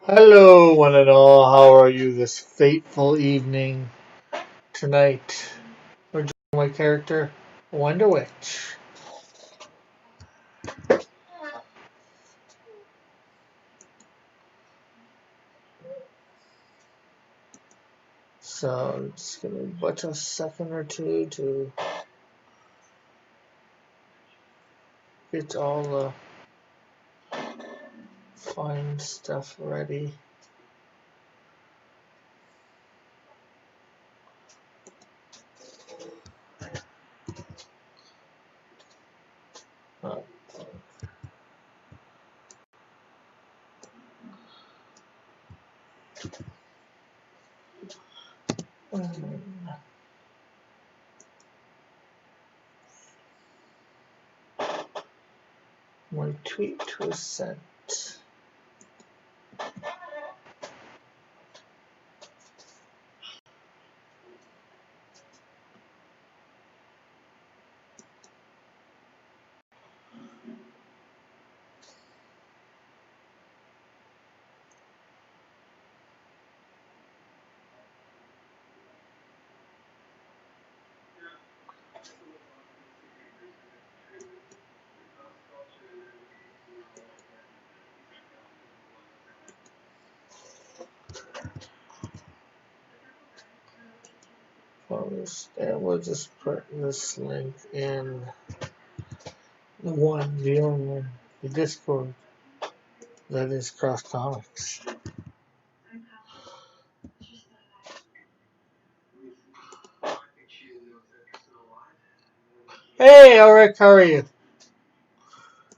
Hello, one and all. How are you this fateful evening tonight? We're joined by my character, Wonder Witch. So, just give me a second or two to get all the fine stuff ready. Uh, my tweet was sent. We'll just put this link in the only one, the Discord that is Cross Comics. Hey, Ulrich, how are you?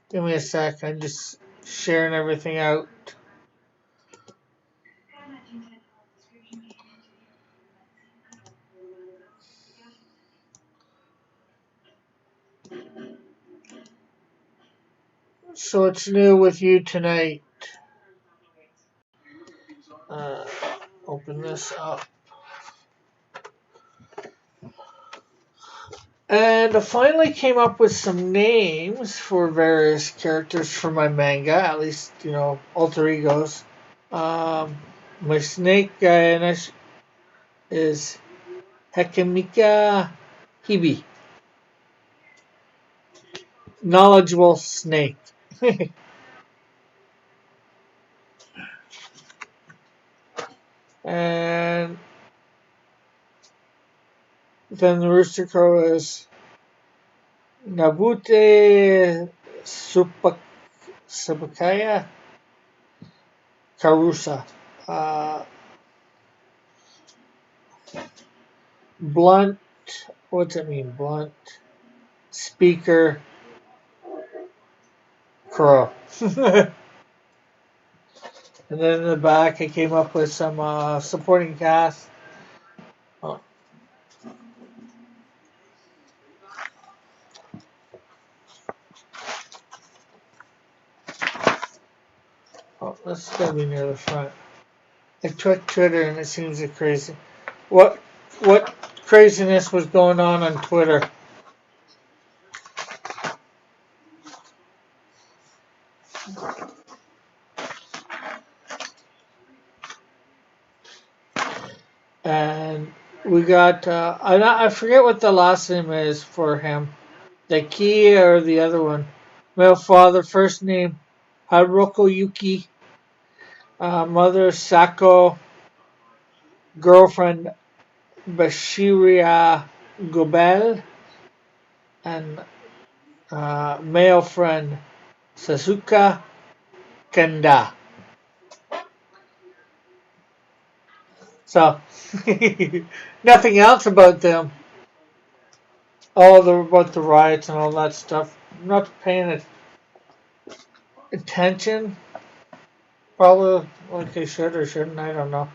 Give me a sec. I'm just sharing everything out. So what's new with you tonight? Uh, Open this up. And I finally came up with some names for various characters for my manga, at least, alter egos. My snake guy is Hekimika Hibi. Knowledgeable snake. And then the rooster crow is Nabute Subakaya Karusa. Uh, Blunt, what's it mean? Blunt speaker crow. And then in the back, I came up with some supporting cast. Oh, this is gonna be near the front. I checked Twitter, and it seems crazy. What craziness was going on Twitter? And we got I forget what the last name is for him. The key or the other one. Male father, first name Haruko Yuki, mother Sako, girlfriend Bashiria Gobel, and male friend Sasuka Kenda. So nothing else about them. About the riots and all that stuff. I'm not paying attention. Probably like they should or shouldn't. I don't know.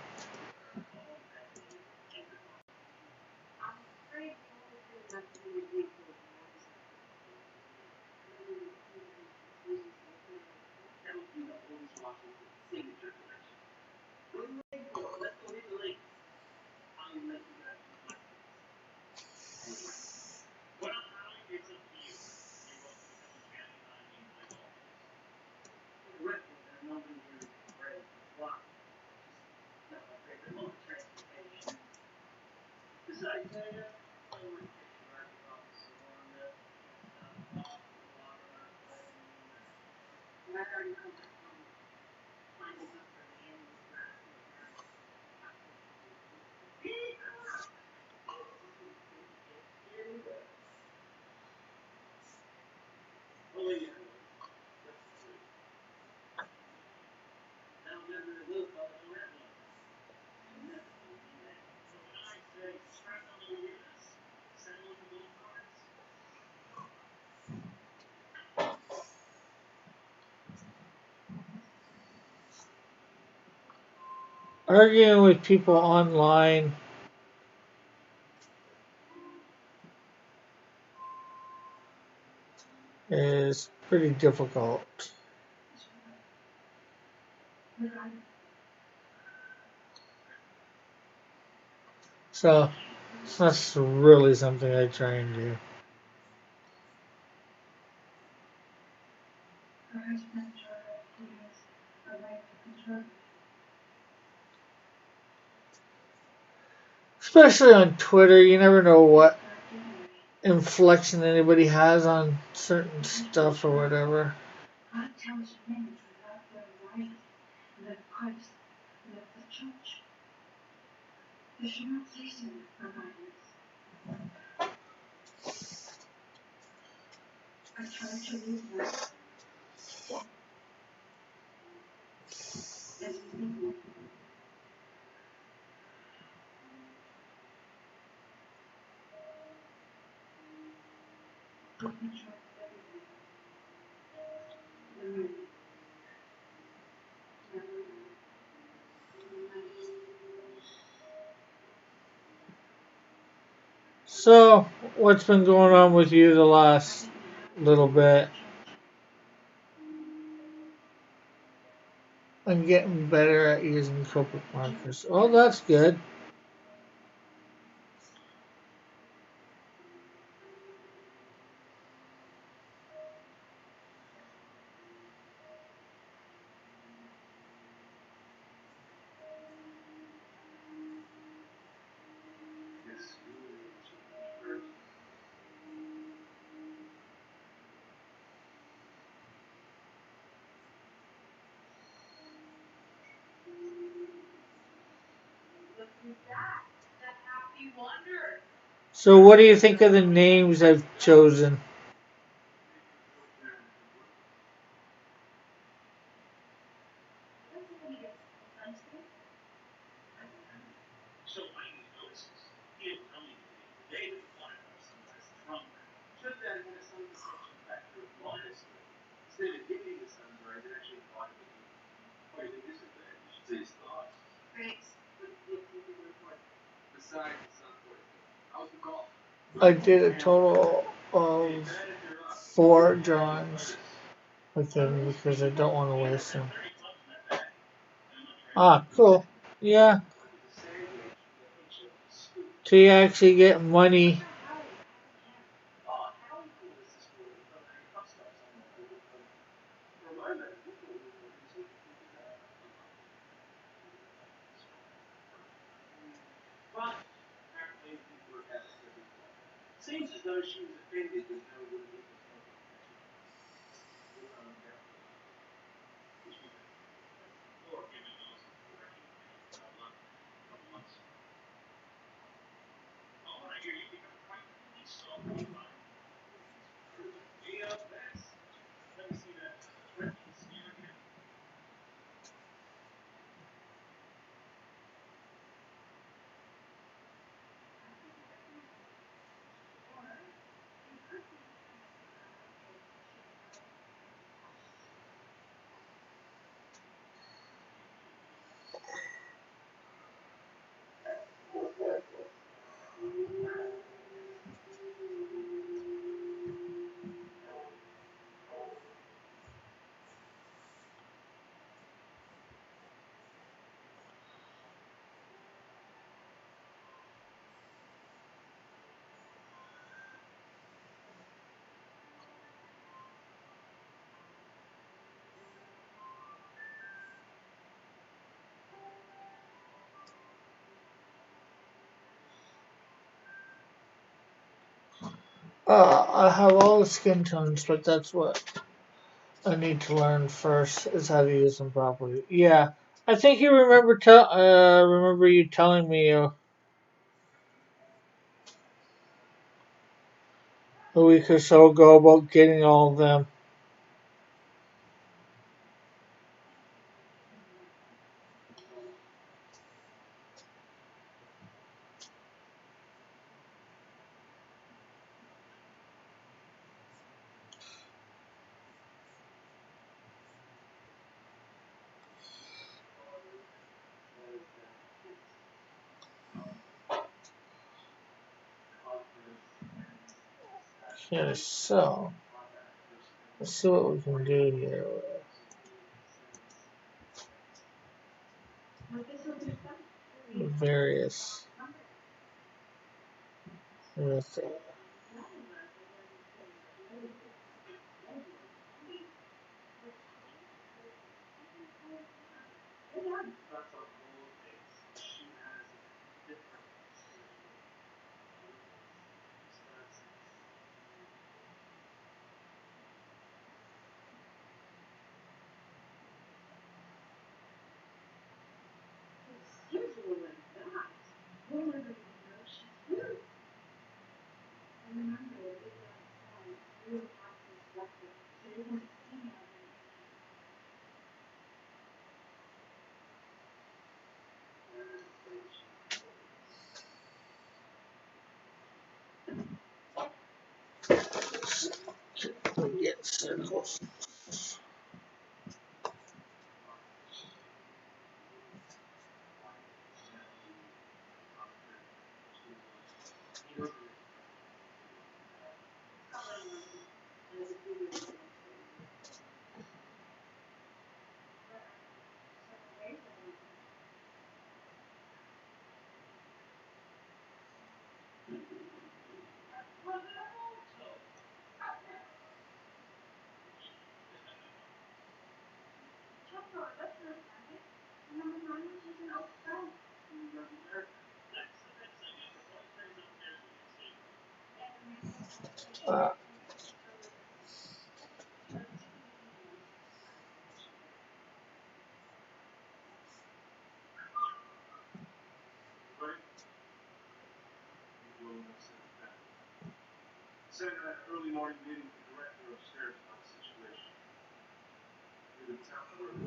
Arguing with people online is pretty difficult. So that's really something I try and do. Especially on Twitter, you never know what inflection anybody has on certain stuff or whatever. So, what's been going on with you the last little bit? I'm getting better at using Copic markers. Oh, that's good. So, what do you think of the names I've chosen? I did a total of 4 drawings with them because I don't want to waste them. Ah, cool. Yeah. So you actually get money. I have all the skin tones, but that's what I need to learn first is how to use them properly. Yeah, I think you remember remember you telling me a week or so ago about getting all of them. Okay, so let's see what we can do here with various. With, get circles. Uh,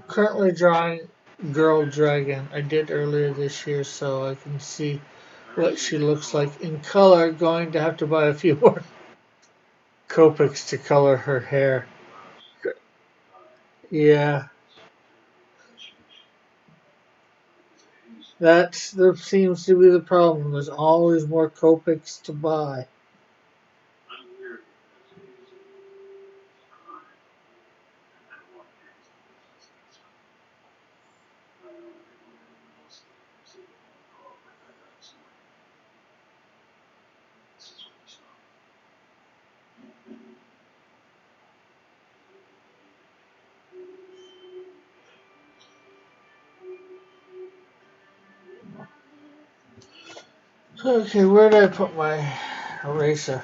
Currently drawing Girl Dragon. I did earlier this year, so I can see what she looks like in color. Going to have to buy a few more Copics to color her hair. Yeah, that seems to be the problem. There's always more Copics to buy. Okay, where did I put my eraser?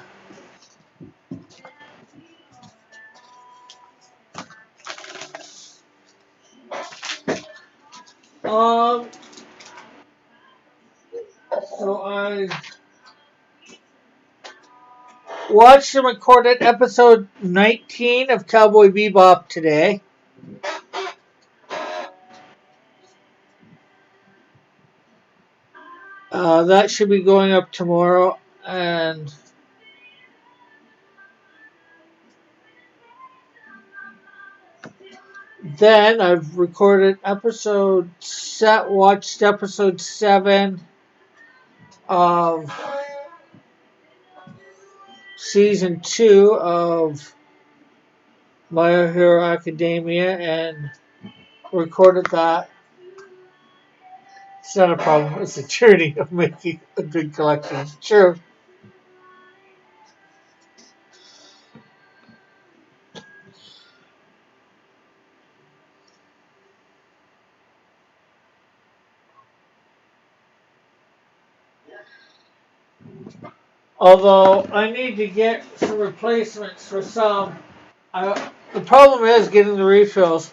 Um, so I watched and recorded episode 19 of Cowboy Bebop today. That should be going up tomorrow, and then I've recorded watched episode 7 of season 2 of My Hero Academia and recorded that. It's not a problem. It's a journey of making a good collection. It's true. Although I need to get some replacements for some. The problem is getting the refills.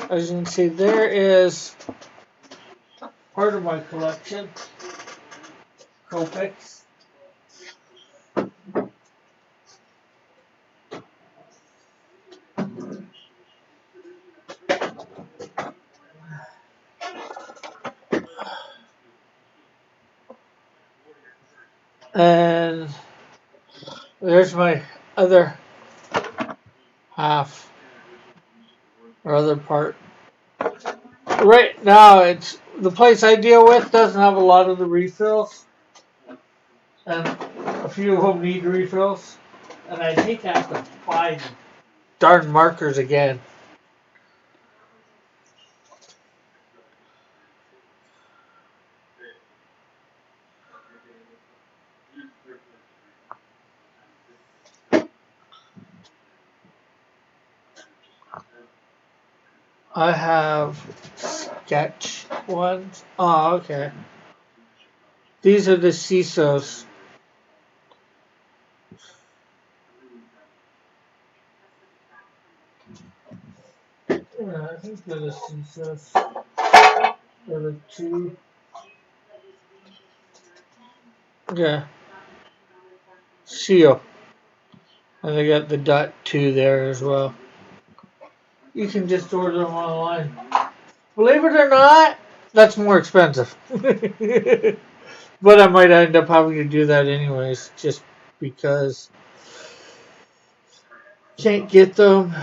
As you can see, there is part of my collection. Copics. And there's my other half or other part. Right now, it's the place I deal with doesn't have a lot of the refills, and a few of them need refills. And I hate to have to buy darn markers again. I have sketch ones. Oh, okay. These are the CISOs. Yeah, I think they're the CISOs. They're the two. Yeah. Seal. And they got the .2 there as well. You can just order them online. Believe it or not, that's more expensive. But I might end up having to do that anyways, just because can't get them.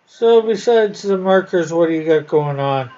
So besides the markers, what do you got going on?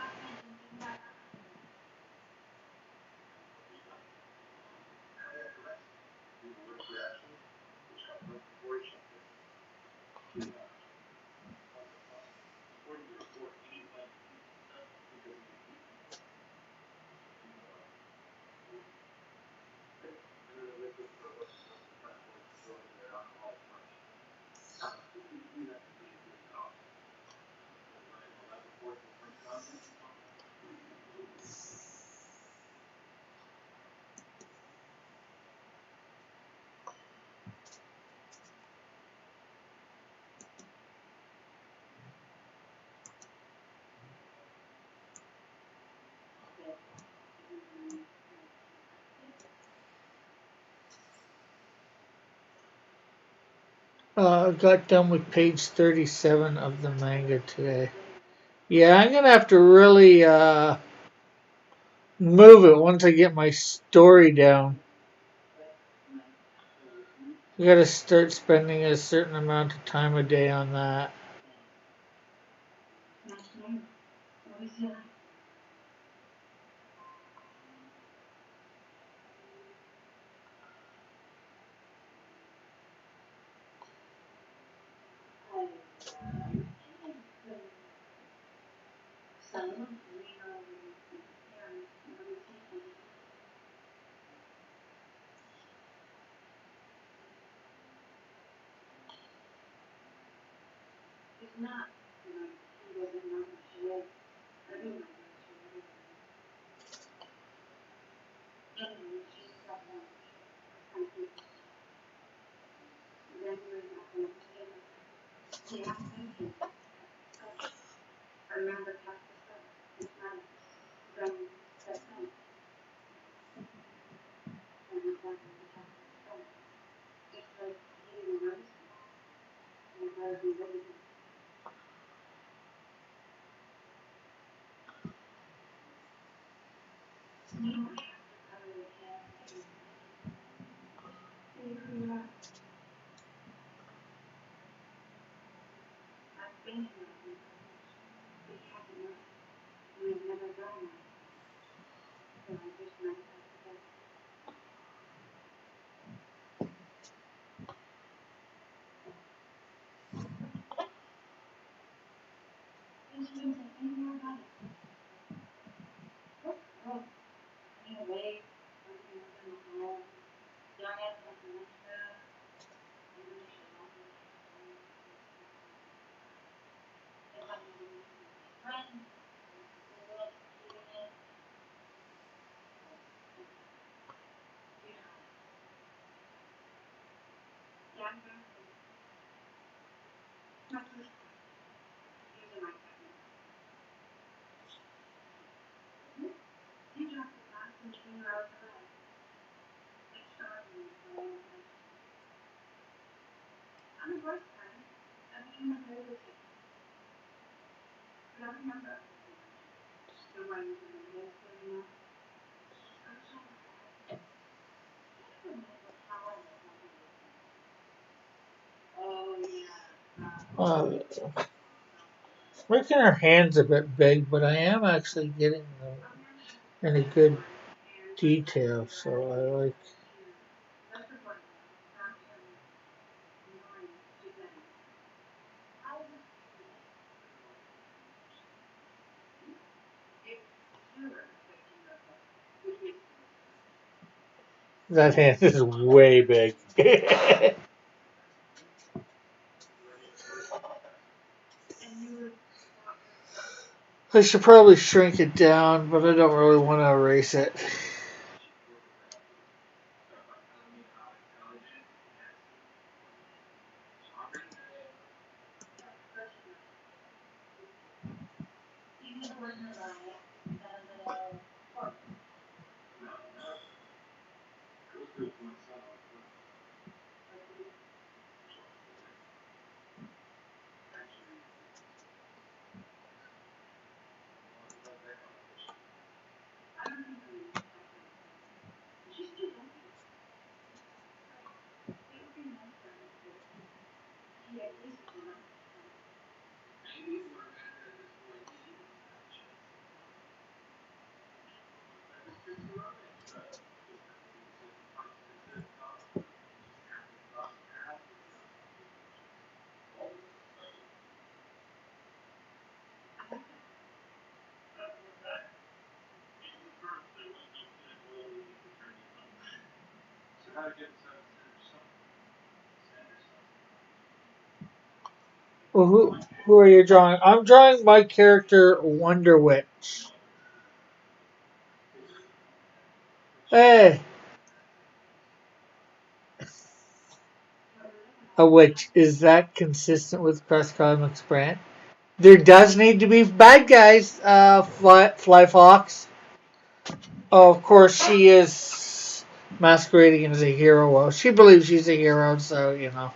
Got done with page 37 of the manga today. Yeah, I'm gonna have to really move it once I get my story down. I gotta start spending a certain amount of time a day on that. Uh, Making her hands a bit big, but I am actually getting them in a good detail, so I like. That hand is way big. I should probably shrink it down, but I don't really want to erase it. Well, who are you drawing? I'm drawing my character Wonder Witch. Hey, a witch. Is that consistent with Crest Comics brand? There does need to be bad guys, Fly Fox. Oh, of course, she is masquerading as a hero. Well, she believes she's a hero, so, you know.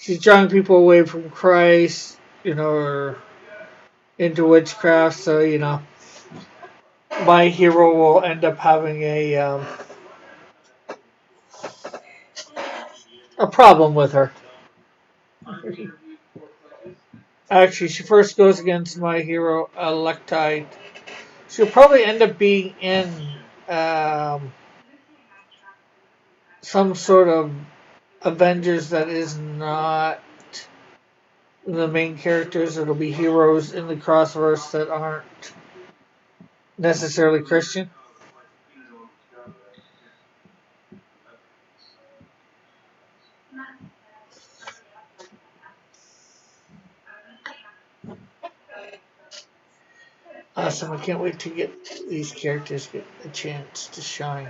she's drawing people away from Christ, or into witchcraft. So my hero will end up having a problem with her. Actually, she first goes against my hero Electite. She'll probably end up being in um, some sort of Avengers that is not the main characters. It'll be heroes in the Crossverse that aren't necessarily Christian. Awesome. I can't wait to get these characters get a chance to shine.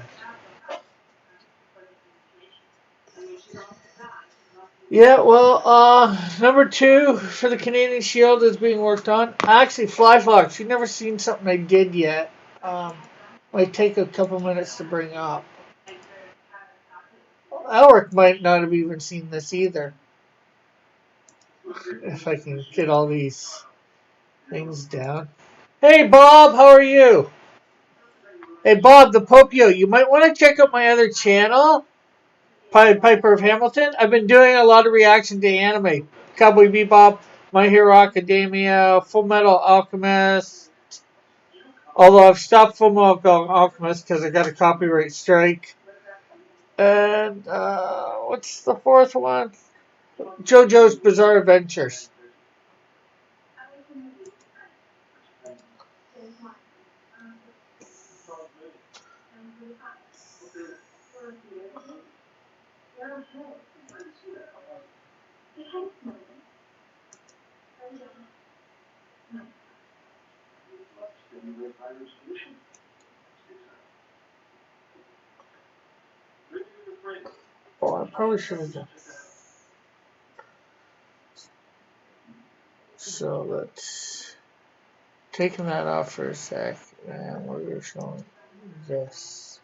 Yeah, well, number 2 for the Canadian Shield is being worked on. Actually, Flyfox, you've never seen something I did yet. Might take a couple minutes to bring up. Alric might not have even seen this either. If I can get all these things down. Hey, Bob, how are you? Hey, Bob, the Popio, you might want to check out my other channel, Piper of Hamilton. I've been doing a lot of reaction to anime. Cowboy Bebop, My Hero Academia, Full Metal Alchemist. Although I've stopped Full Metal Alchemist because I got a copyright strike. And what's the fourth one? JoJo's Bizarre Adventures. Oh, I probably should have done. So let's taking that off for a sec, and we're showing this.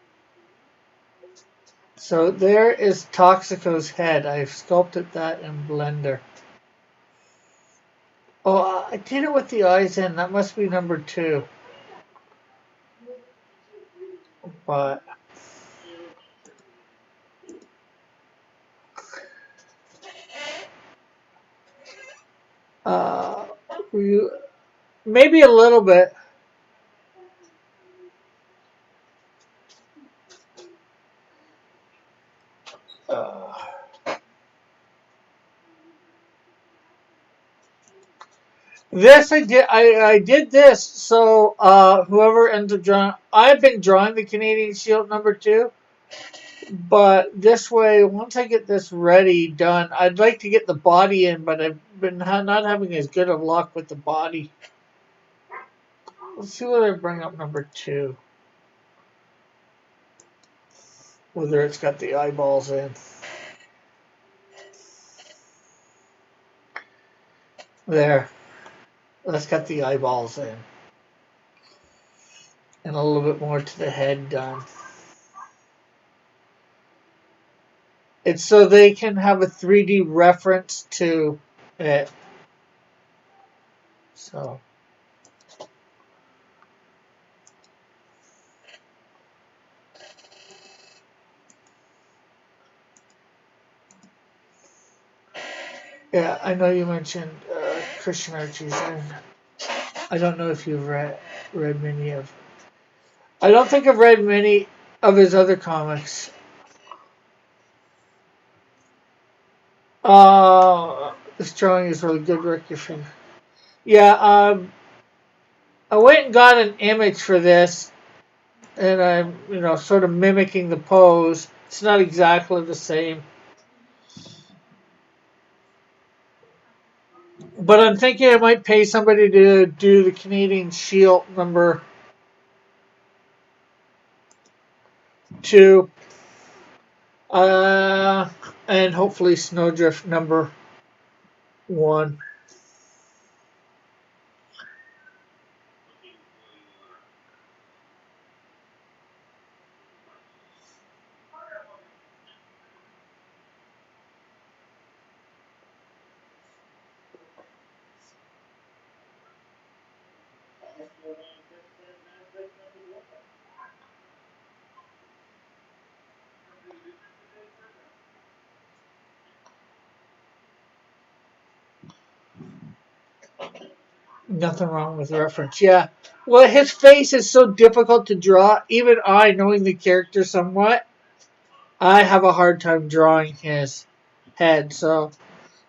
So there is Toxico's head. I've sculpted that in Blender. Oh, I did it with the eyes in. That must be number 2. But uh, maybe a little bit. Uh, This I did. I did this. So whoever ends up drawing, I've been drawing the Canadian Shield number 2. But this way, once I get this ready done, I'd like to get the body in. But I've been not having as good of luck with the body. Let's see what I bring up number 2. Whether it's got the eyeballs in. There. That's got the eyeballs in. And a little bit more to the head done. It's so they can have a 3D reference to it. So. Yeah, I know you mentioned Christian Archie's. I don't know if you've read many of. I don't think I've read many of his other comics. This drawing is really good, Rick. Yeah, I went and got an image for this, and I'm sort of mimicking the pose. It's not exactly the same, but I'm thinking I might pay somebody to do the Canadian Shield number 2, and hopefully Snowdrift number 1. Nothing wrong with reference. Yeah. Well, his face is so difficult to draw. Even I, knowing the character somewhat, I have a hard time drawing his head. So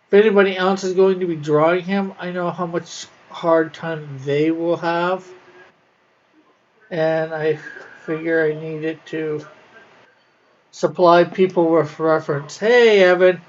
if anybody else is going to be drawing him, I know how much hard time they will have. And I figure I needed to supply people with reference. Hey, Evan.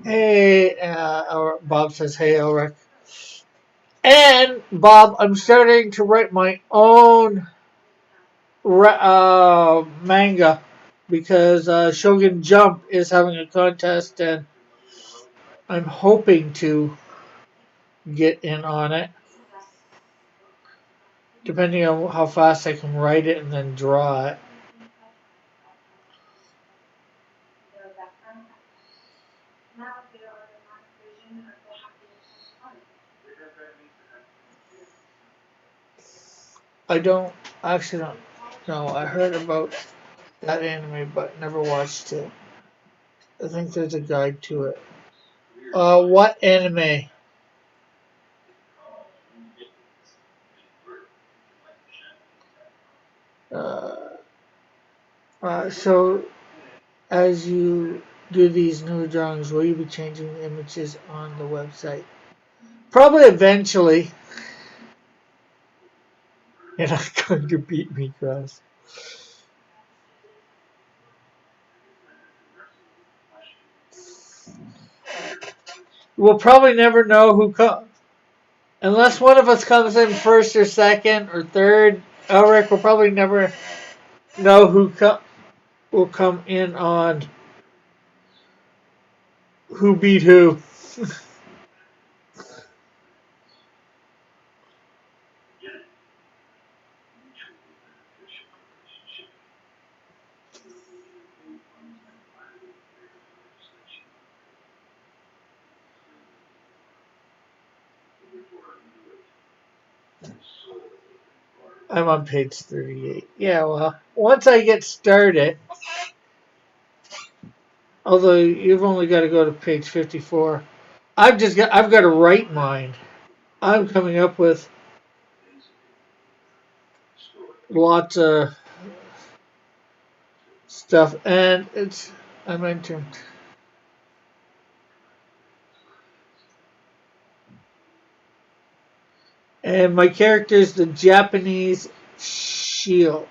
Hey, Bob says, hey, Ulrich. And, Bob, I'm starting to write my own manga because Shogun Jump is having a contest and I'm hoping to get in on it, depending on how fast I can write it and then draw it. I don't actually don't know. I heard about that anime, but never watched it. I think there's a guide to it. What anime? Uh, so as you do these new drawings, will you be changing the images on the website? Probably eventually. You're not going to beat me, Cross. We'll probably never know who comes. Unless one of us comes in first or second or third, Elric will probably never know who will come in on who beat who. I'm on page 38. Yeah, well, once I get started, although you've only got to go to page 54, I've got to write mine. I'm coming up with lots of stuff, and I'm entering. And my character is the Japanese shield.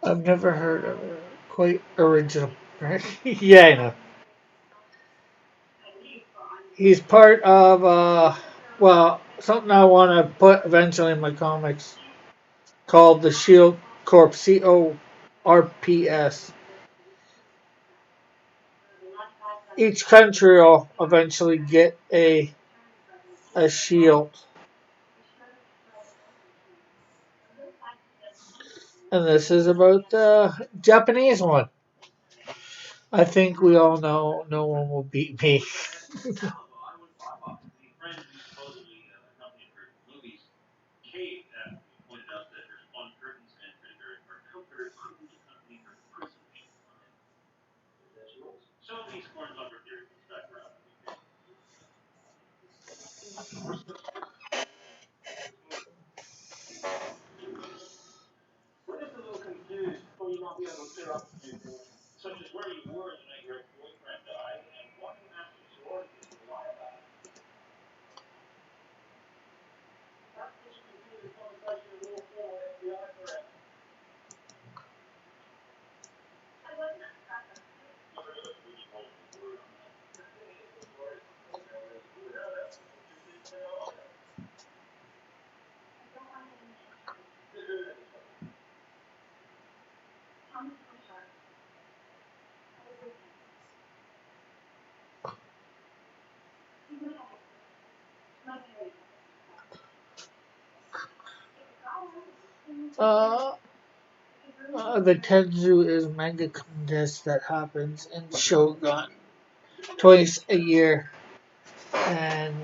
I've never heard of it. Quite original, right? Yeah, I know. He's part of, something I want to put eventually in my comics called the Shield Corps, CORPS. Each country will eventually get a shield. And this is about the Japanese one. I think we all know no one will beat me. Uh, the Tenzu is manga contest that happens in Shogun twice a year, and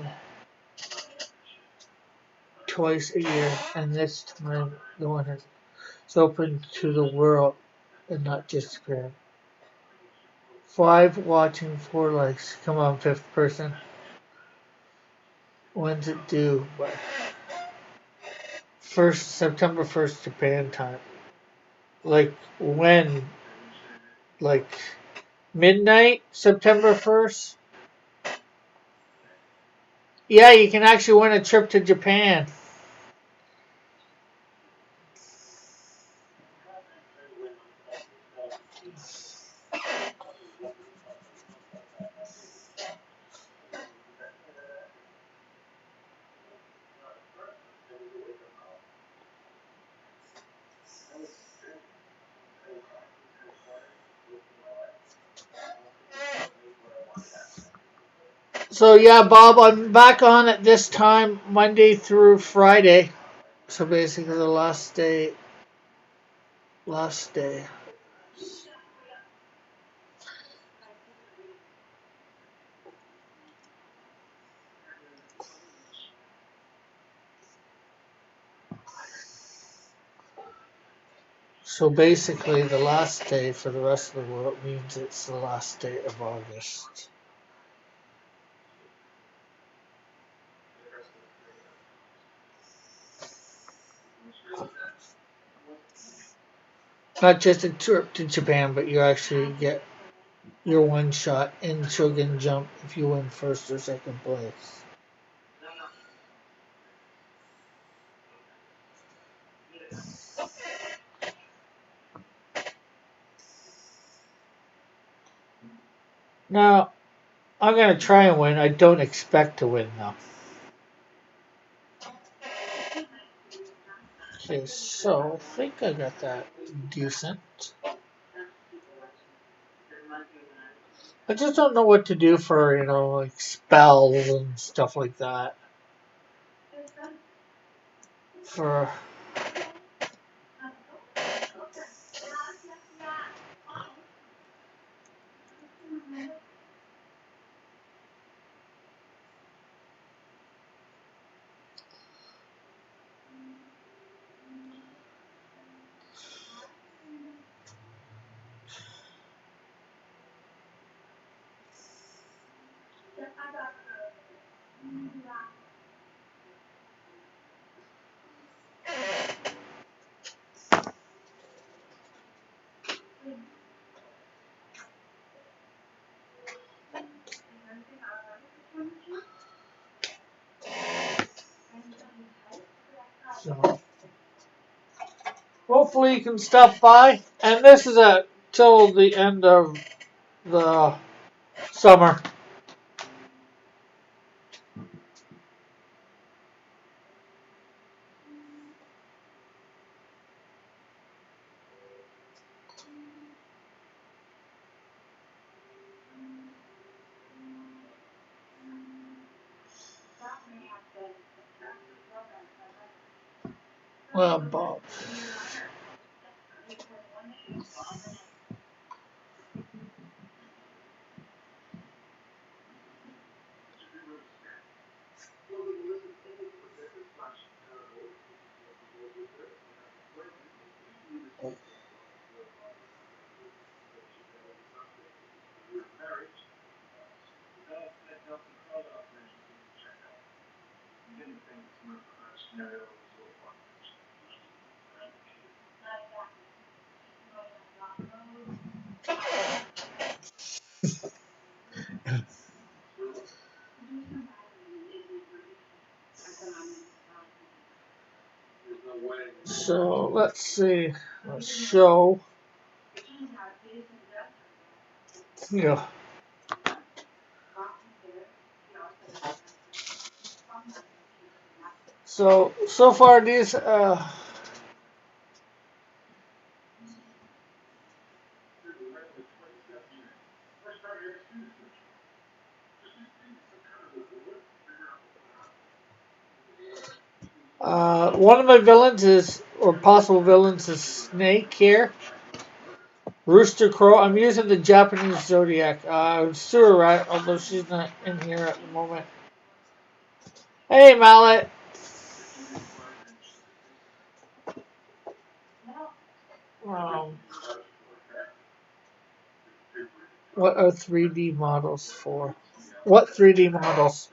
this time the one is open to the world and not just Japan. 5 watching, 4 likes. Come on, fifth person. When's it due? But September 1st, Japan time. Like when? Like midnight, September 1st? Yeah, you can actually win a trip to Japan. So yeah, Bob, I'm back on at this time, Monday through Friday. So basically the last day. Last day. So basically the last day for the rest of the world means it's the last day of August. Not just a trip to Japan, but you actually get your one shot in Shogun Jump if you win first or second place. Now, I'm going to try and win. I don't expect to win, though. Okay, so I think I got that decent. I just don't know what to do for, like spells and stuff like that. For so hopefully you can stop by. And this is till the end of the summer. Well, Bob. So let's see. Let's show. Yeah. So far these one of my villains is, or possible villains is Snake here. Rooster Crow. I'm using the Japanese Zodiac. Sewer Rat, although she's not in here at the moment. Hey, Mallet. Um, what are 3D models for? What 3D models?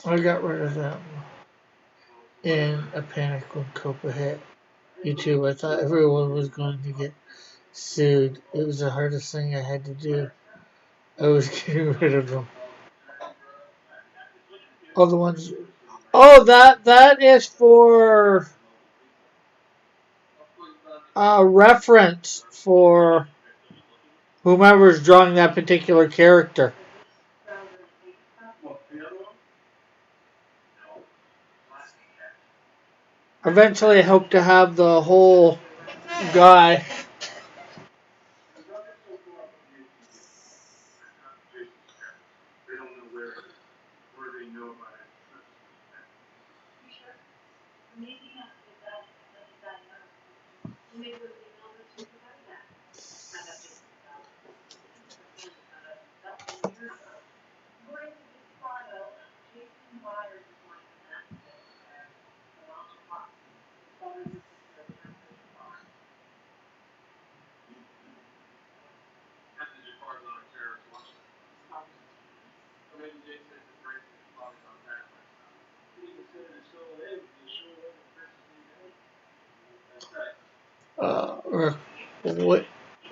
I got rid of them in a panic when Copa hit YouTube. I thought everyone was going to get sued. It was the hardest thing I had to do. I was getting rid of them. All the ones. Oh, that is for reference for whomever's drawing that particular character. Eventually, I hope to have the whole guy.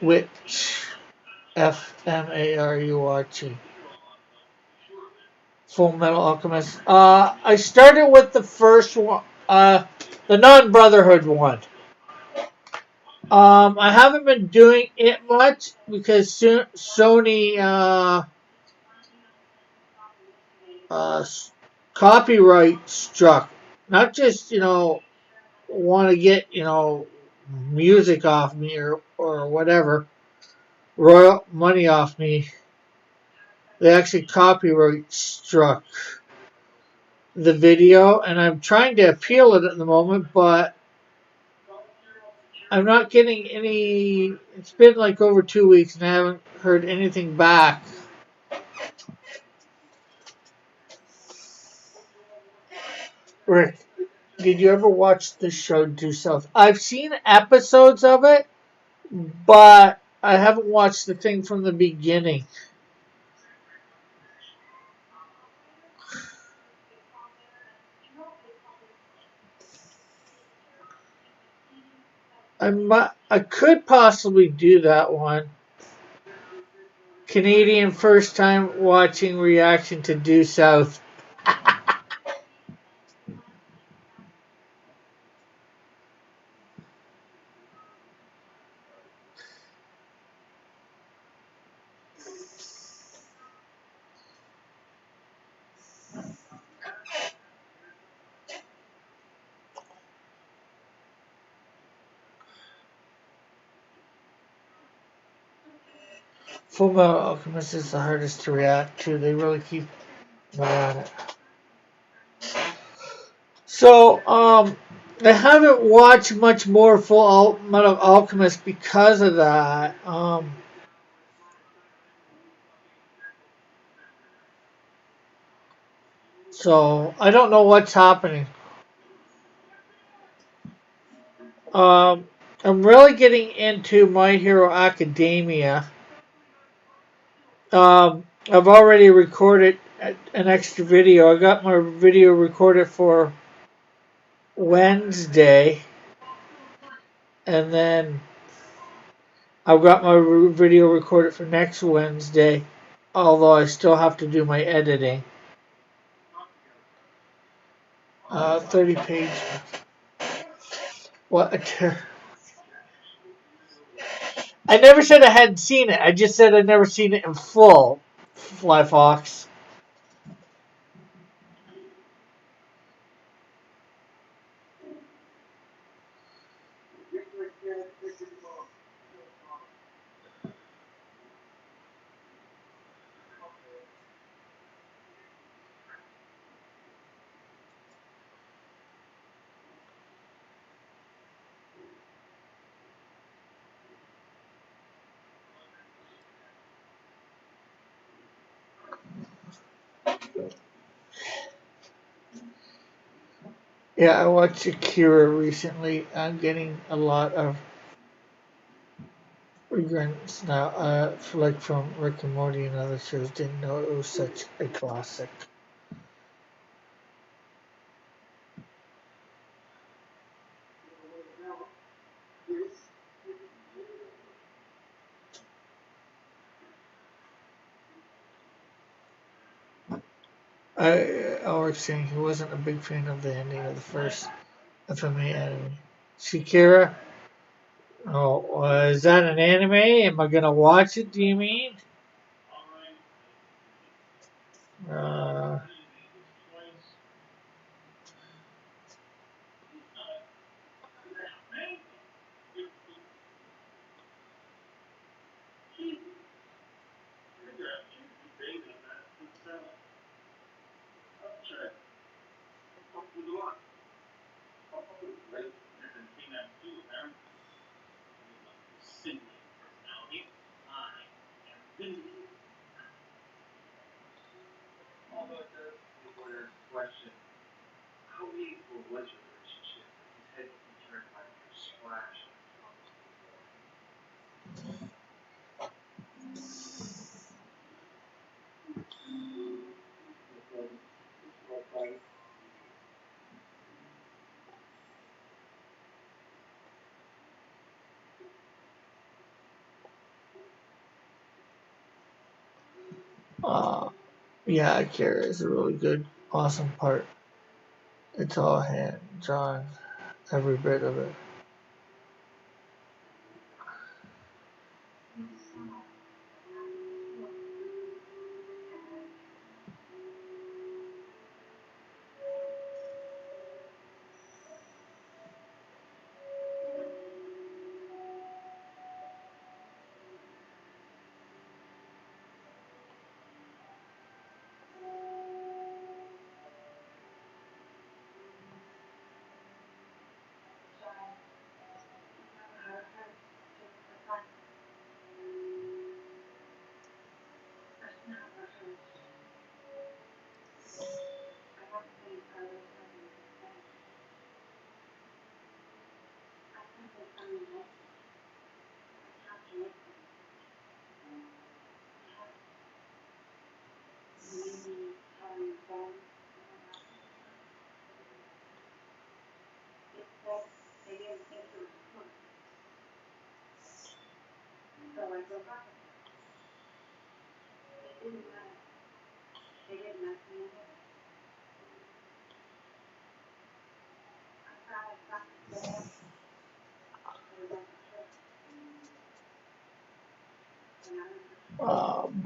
Which FMAR you watching? Full Metal Alchemist. I started with the first one, the Non Brotherhood one. I haven't been doing it much because Sony uh, copyright struck. Not just want to get music off me or whatever, royal money off me. They actually copyright struck the video, and I'm trying to appeal it at the moment, but I'm not getting any. It's been like over 2 weeks, and I haven't heard anything back. Rick, did you ever watch the show Due South? I've seen episodes of it, but I haven't watched the thing from the beginning. I could possibly do that one. Canadian first time watching reaction to Due South. Full Metal Alchemist is the hardest to react to. They really keep me on it. So, I haven't watched much more Full Metal Alchemist because of that. So I don't know what's happening. Um, I'm really getting into My Hero Academia. I've already recorded an extra video. I got my video recorded for Wednesday, and then I've got my video recorded for next Wednesday, although I still have to do my editing. 30 page. What? I never said I hadn't seen it. I just said I'd never seen it in full. Fly Fox. Yeah, I watched Akira recently. I'm getting a lot of regrets now, like from Rick and Morty and other shows. Didn't know it was such a classic. Alex saying he wasn't a big fan of the ending of the first FMA anime. Shakira? Oh, is that an anime? Am I gonna watch it, do you mean? Uh, uh, yeah, Akira is a really good, awesome part. It's all hand drawn, every bit of it.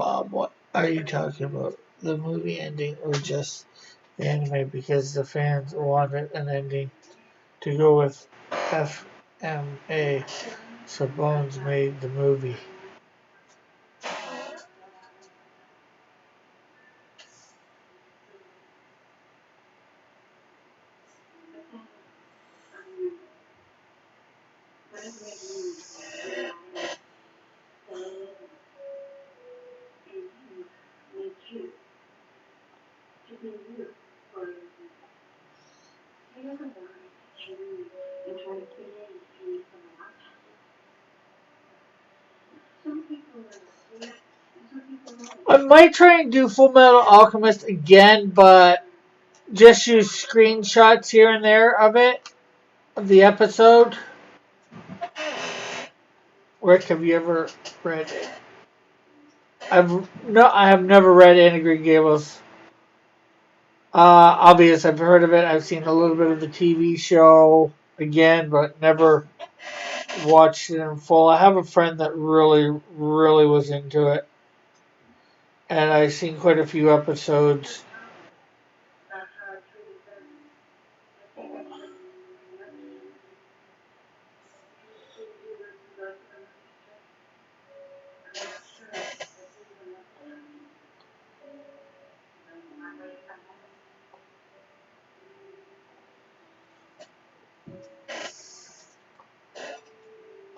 Bob, what are you talking about? The movie ending or just the anime? Because the fans wanted an ending to go with FMA, so Bones made the movie. I might try and do Full Metal Alchemist again, but just use screenshots here and there of it, of the episode. Rick, have you ever read it? I have never read Anne of Green Gables. Obvious, I've heard of it. I've seen a little bit of the TV show again, but never watched it in full. I have a friend that really, really was into it, and I've seen quite a few episodes.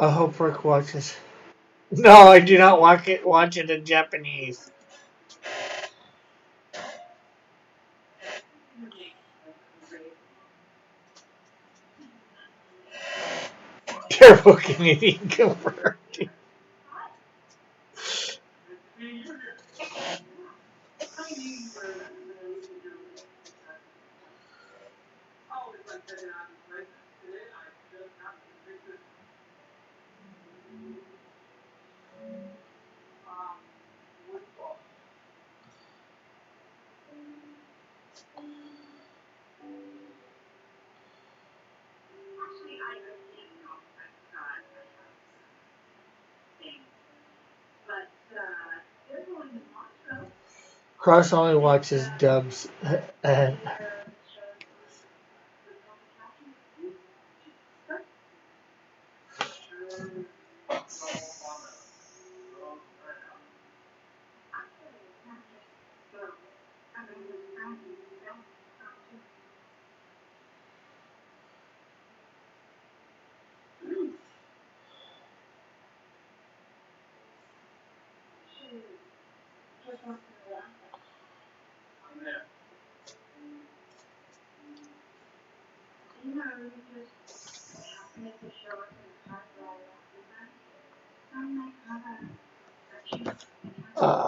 I hope Rick watches. No, I do not watch it. Watch it in Japanese. Terrible Canadian conversion. Cross only watches dubs. And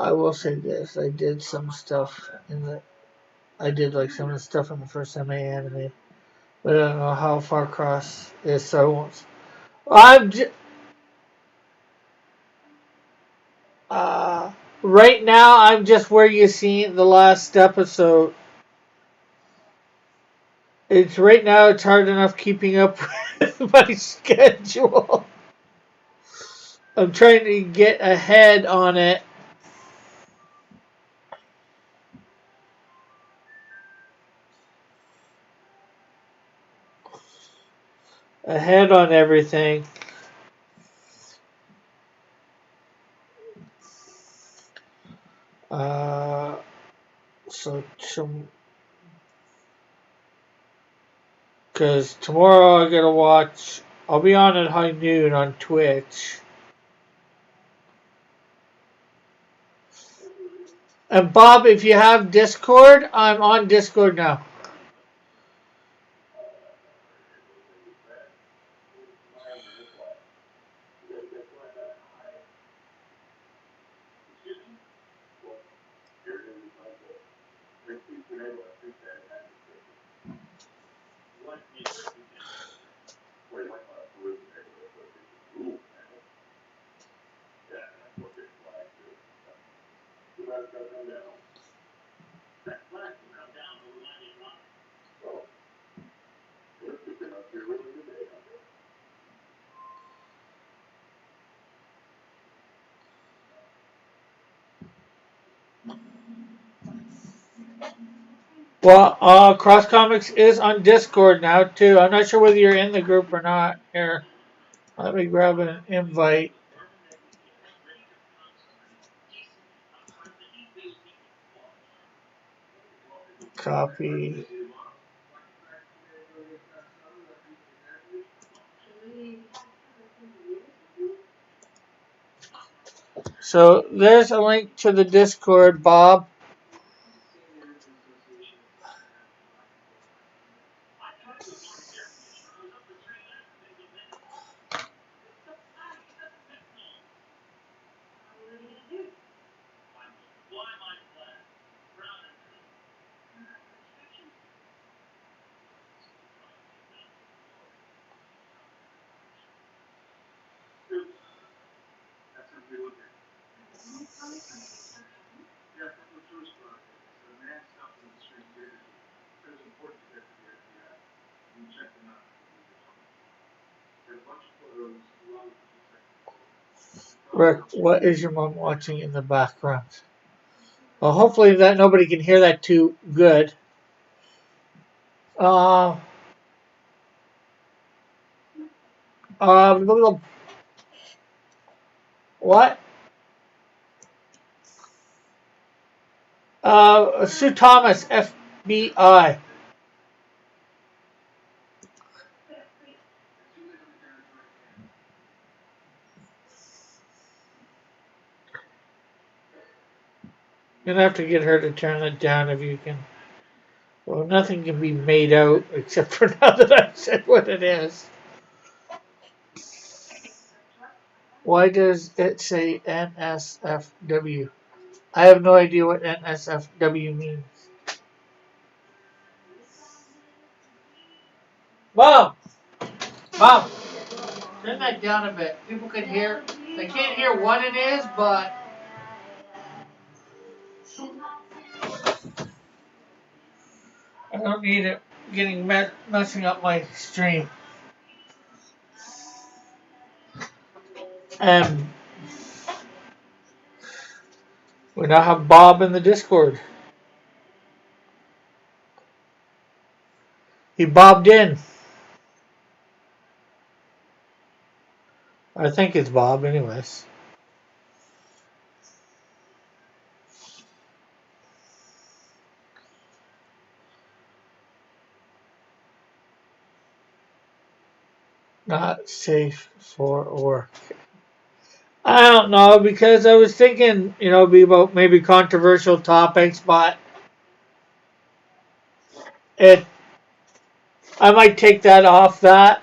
I will say this: I did some stuff in the. I did like some of the stuff in the first MA anime, but I don't know how far Cross is, so I won't. I'm j- uh, right now. I'm just where you see the last episode. It's right now. It's hard enough keeping up with my schedule. I'm trying to get ahead on it. Ahead on everything. Uh, so, because tomorrow I gotta watch. I'll be on at high noon on Twitch. And Bob, if you have Discord, I'm on Discord now. Well, Cross Comics is on Discord now too. I'm not sure whether you're in the group or not. Here, let me grab an invite. Copy. So there's a link to the Discord, Bob. Rick, what is your mom watching in the background? Well, hopefully that nobody can hear that too good. Uh, what? Sue Thomas, FBI. You're gonna have to get her to turn it down if you can. Well, nothing can be made out except for now that I've said what it is. Why does it say NSFW? I have no idea what NSFW means. Mom! Mom! Turn that down a bit. People can hear. They can't hear what it is, but I don't need it getting messing up my stream. And we now have Bob in the Discord. He bobbed in. I think it's Bob, anyways. Not safe for work. I don't know, because I was thinking, be about maybe controversial topics, but it I might take that off that.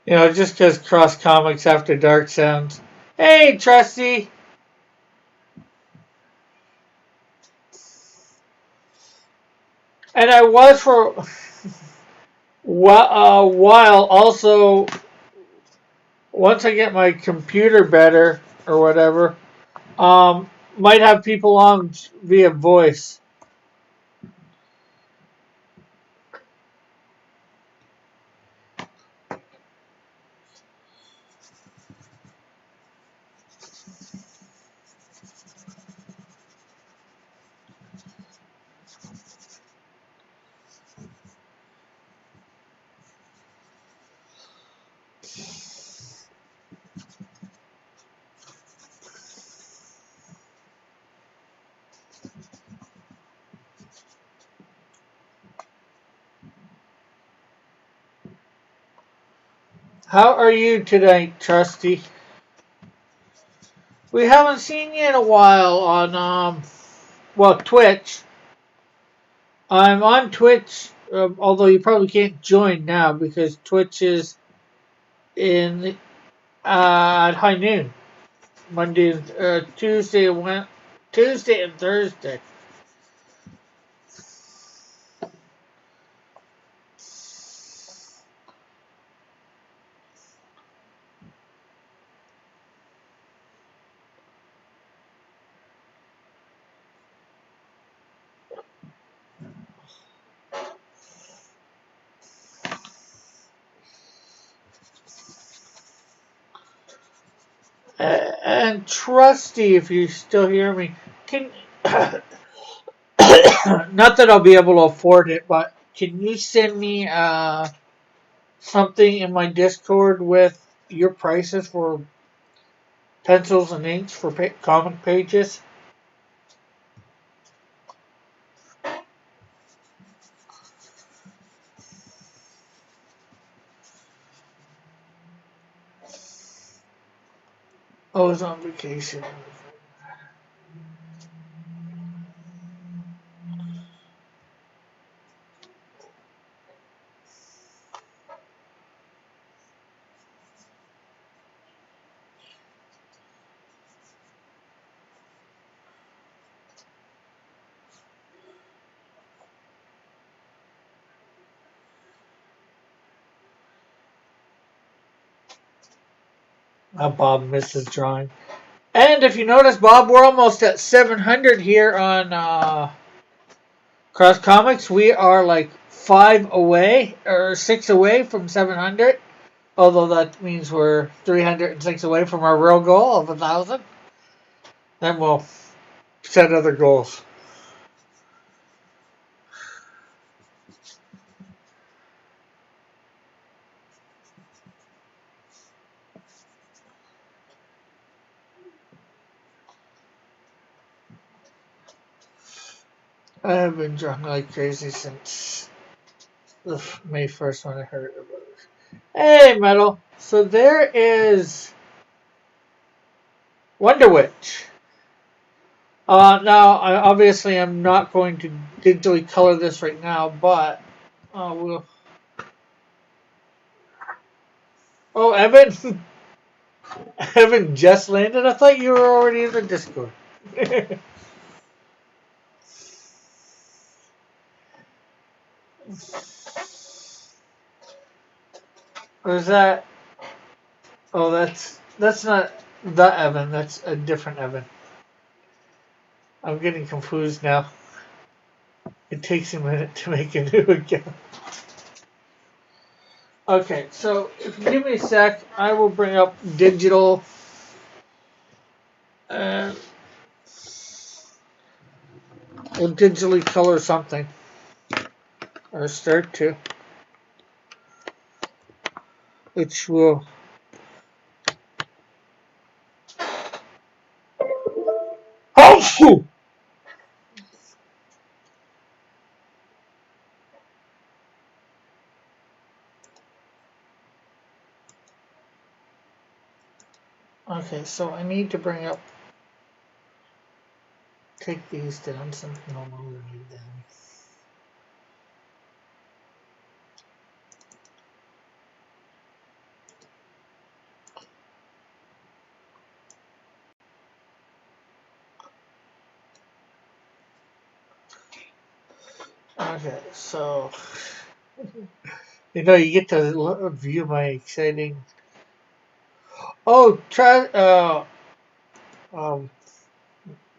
Just because Cross Comics After Dark sounds. Hey, Trusty! And I was for a while also, once I get my computer better or whatever, might have people on via voice. How are you today, Trusty? We haven't seen you in a while on Twitch. I'm on Twitch, although you probably can't join now because Twitch is in at high noon, Monday, Tuesday, Tuesday and Thursday. And Trusty, if you still hear me, can Not that I'll be able to afford it, but can you send me something in my Discord with your prices for pencils and inks for comic pages? I was on vacation. Bob misses drawing. And if you notice, Bob, we're almost at 700 here on Cross Comics. We are like 5 away or 6 away from 700. Although that means we're 306 away from our real goal of 1,000. Then we'll set other goals. I have been drawing like crazy since May 1st when I heard about it. Hey, Metal. So there is Wonder Witch. Now, obviously, I'm not going to digitally color this right now, but we'll. Oh, Evan! Evan just landed? I thought you were already in the Discord. Or is that... Oh, that's not the Evan. That's a different Evan. I'm getting confused now. It takes a minute to make a new account. Okay, so if you give me a sec, I will bring up digital. And we'll digitally color something. Or start to. Which will... Oh! Okay, so I need to bring up... Take these down, some normal need them. Okay, so... You know, you get to view my exciting... Oh,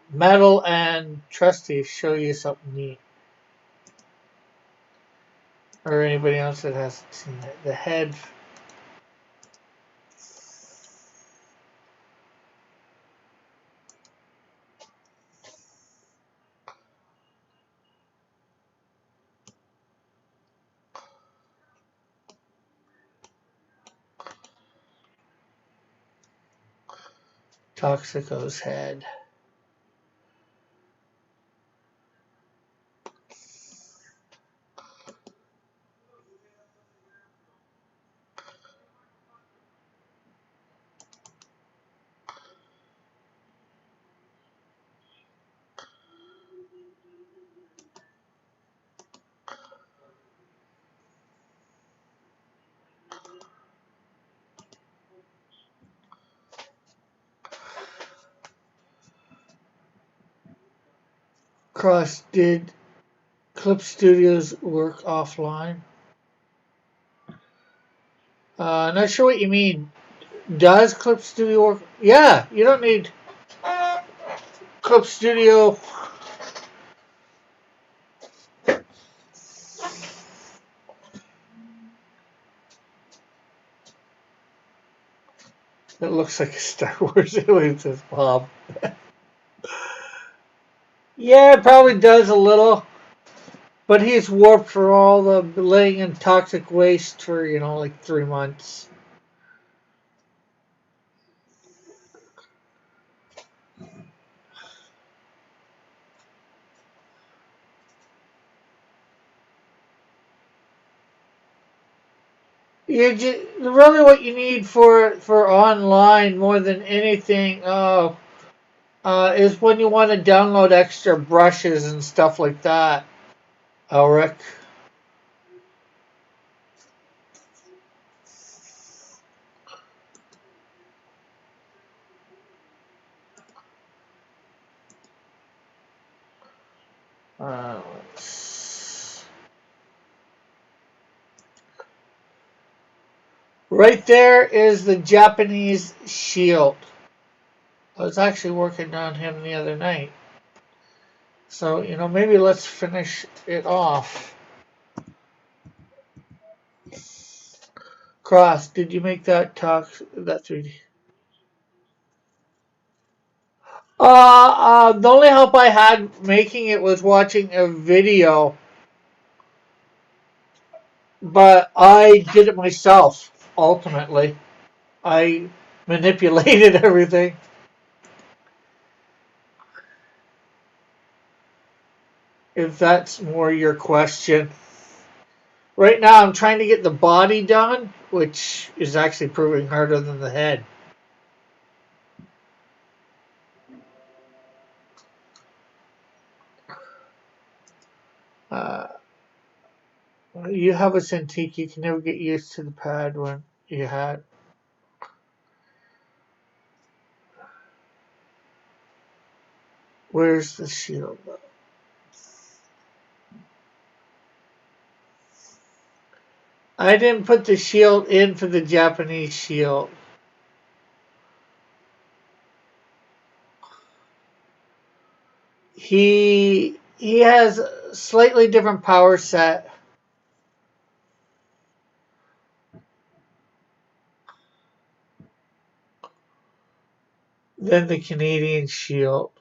Metal and Trusty show you something neat. Or anybody else that hasn't seen it. The head... Toxico's head. Cross, did Clip Studios work offline? Not sure what you mean. Does Clip Studio work? Yeah, you don't need Clip Studio. It looks like a Star Wars alien, says Bob. Yeah, it probably does a little. But he's warped for all the laying in toxic waste for, like 3 months. Really what you need for online more than anything is when you want to download extra brushes and stuff like that, Elric. Uh, right there is the Japanese shield. I was actually working on him the other night. So, maybe let's finish it off. Cross, did you make that 3D? The only help I had making it was watching a video, but I did it myself, ultimately. I manipulated everything. If that's more your question. Right now, I'm trying to get the body done, which is actually proving harder than the head. Uh, you have a Cintiq, you can never get used to the pad when you had. Where's the shield? I didn't put the shield in for the Japanese shield. He has a slightly different power set than the Canadian shield.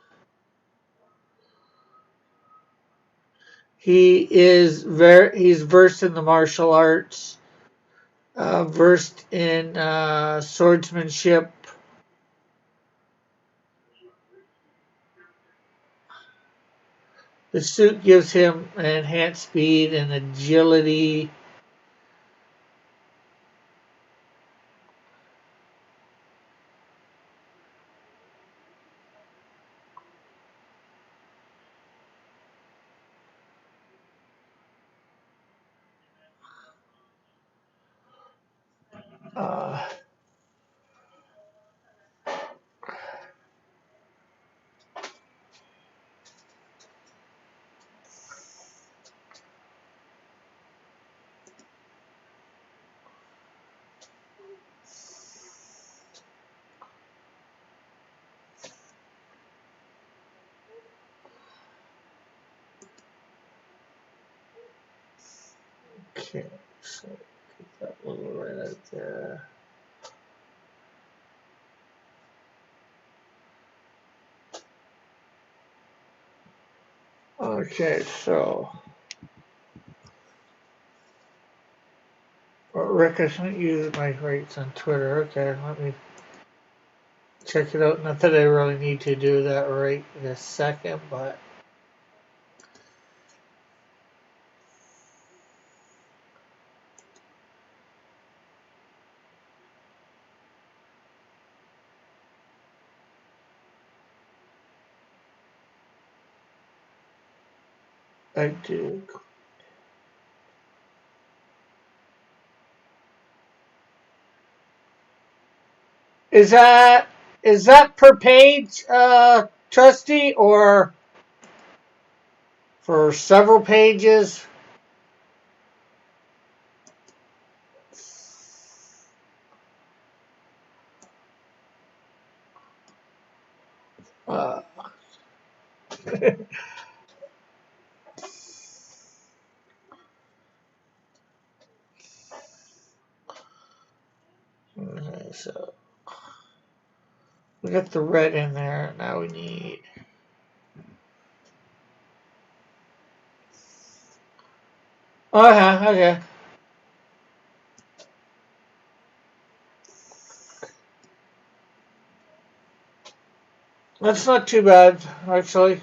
He's versed in the martial arts, versed in swordsmanship. The suit gives him enhanced speed and agility. Uh, okay, so get that little right out there. Okay, so Rick, I shouldn't use my rates on Twitter. Okay, let me check it out. Not that I really need to do that right this second, but I do. Is that per page, Trusty, or for several pages? Uh, okay, so we got the red in there. Now we need Okay. That's not too bad, actually.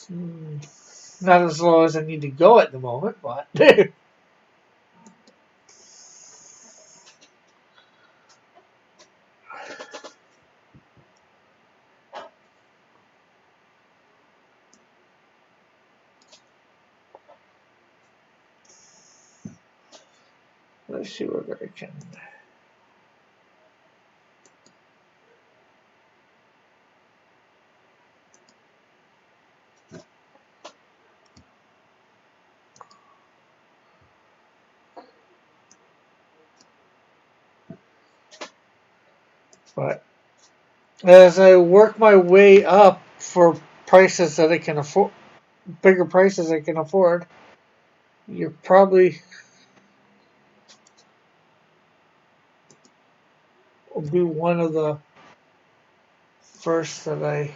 Not as low as I need to go at the moment, but let's see what I can. But as I work my way up for prices that I can afford, bigger prices I can afford, you're probably will be one of the first that I.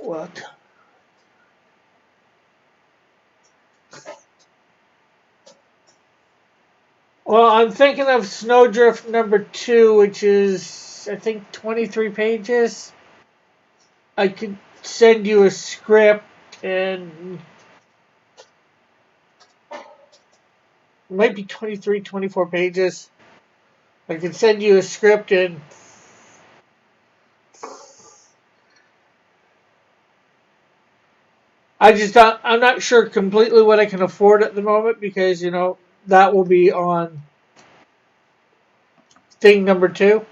What? Well, I'm thinking of Snowdrift #2, which is I think 23 pages. I could send you a script and it might be 23, 24 pages. I could send you a script and I'm not sure completely what I can afford at the moment because that will be on thing #2.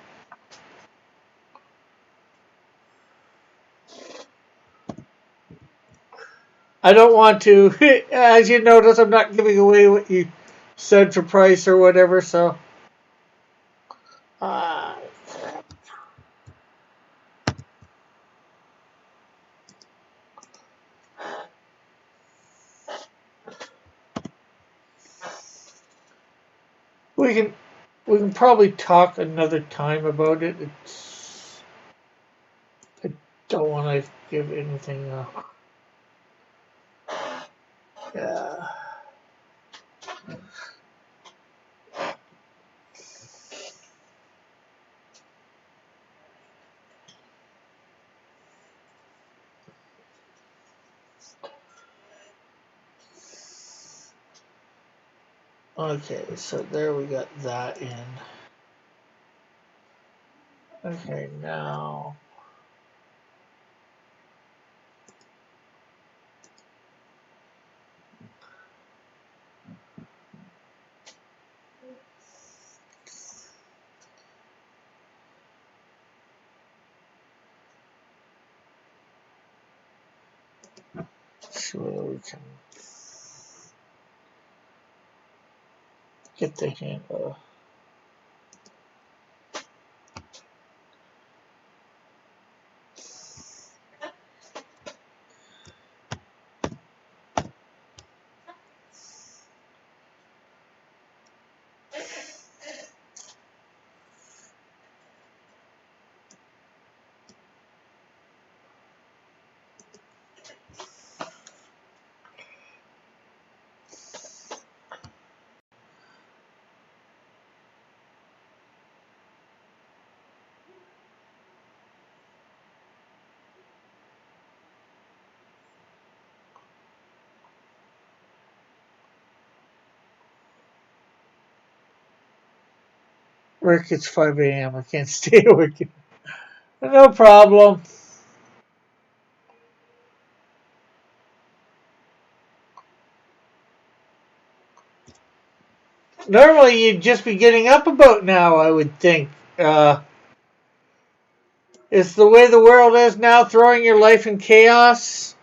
I don't want to, as you notice, I'm not giving away what you said for price or whatever. So, uh, we can we can probably talk another time about it. I don't want to give anything. Yeah. Okay, so there we got that in. Okay, now. See whether we can get the hint of. Rick, it's 5 a.m. I can't stay awake. No problem. Normally, you'd just be getting up about now, I would think. It's the way the world is now, throwing your life in chaos.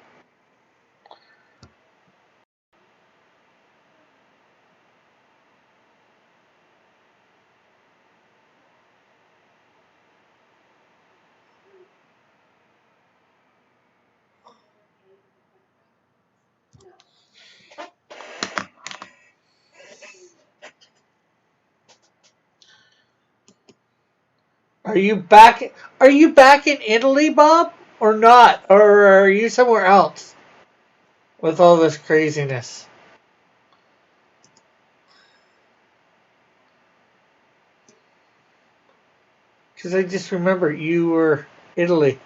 Are you back? Are you back in Italy, Bob, or not? Or are you somewhere else with all this craziness? Because I just remember you were Italy.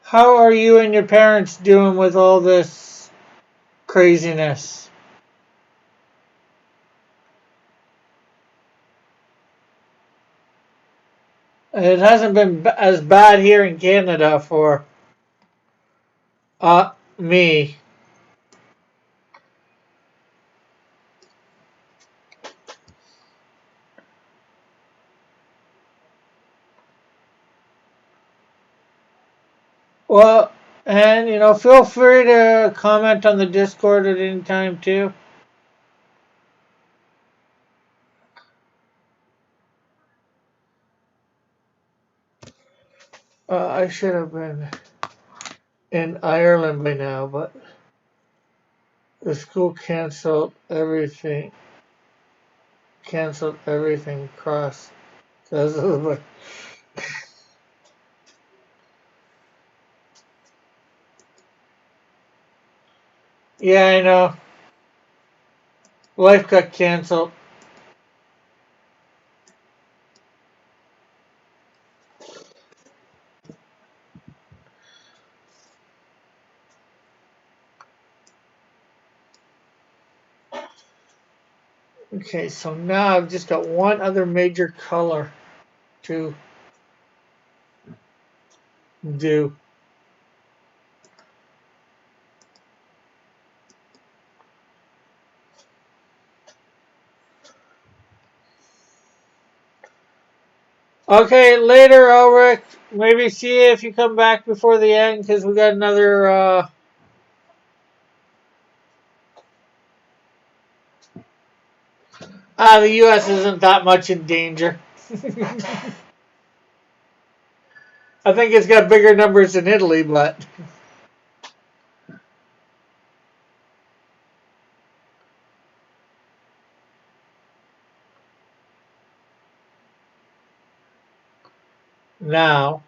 How are you and your parents doing with all this craziness? It hasn't been as bad here in Canada for me. Well, and feel free to comment on the Discord at any time too. I should have been in Ireland by now, but the school canceled everything across because of the. Yeah, I know. Life got canceled. Okay, so now I've just got one other major color to do. Okay, later, Ulrich. Maybe see if you come back before the end because we got another. The U.S. isn't that much in danger. I think it's got bigger numbers than Italy, but. Now.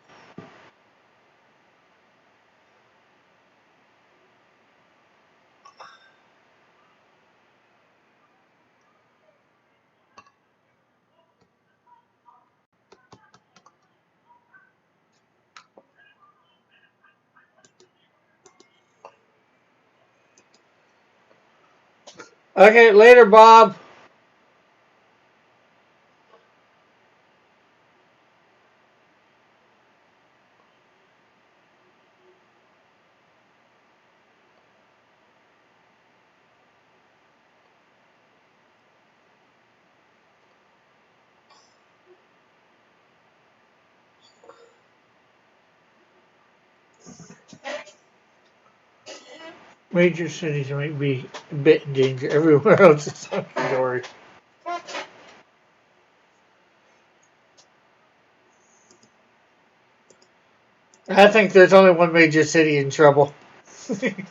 Okay, later, Bob. Major cities might be a bit in danger. Everywhere else is hunky dory. I think there's only one major city in trouble. In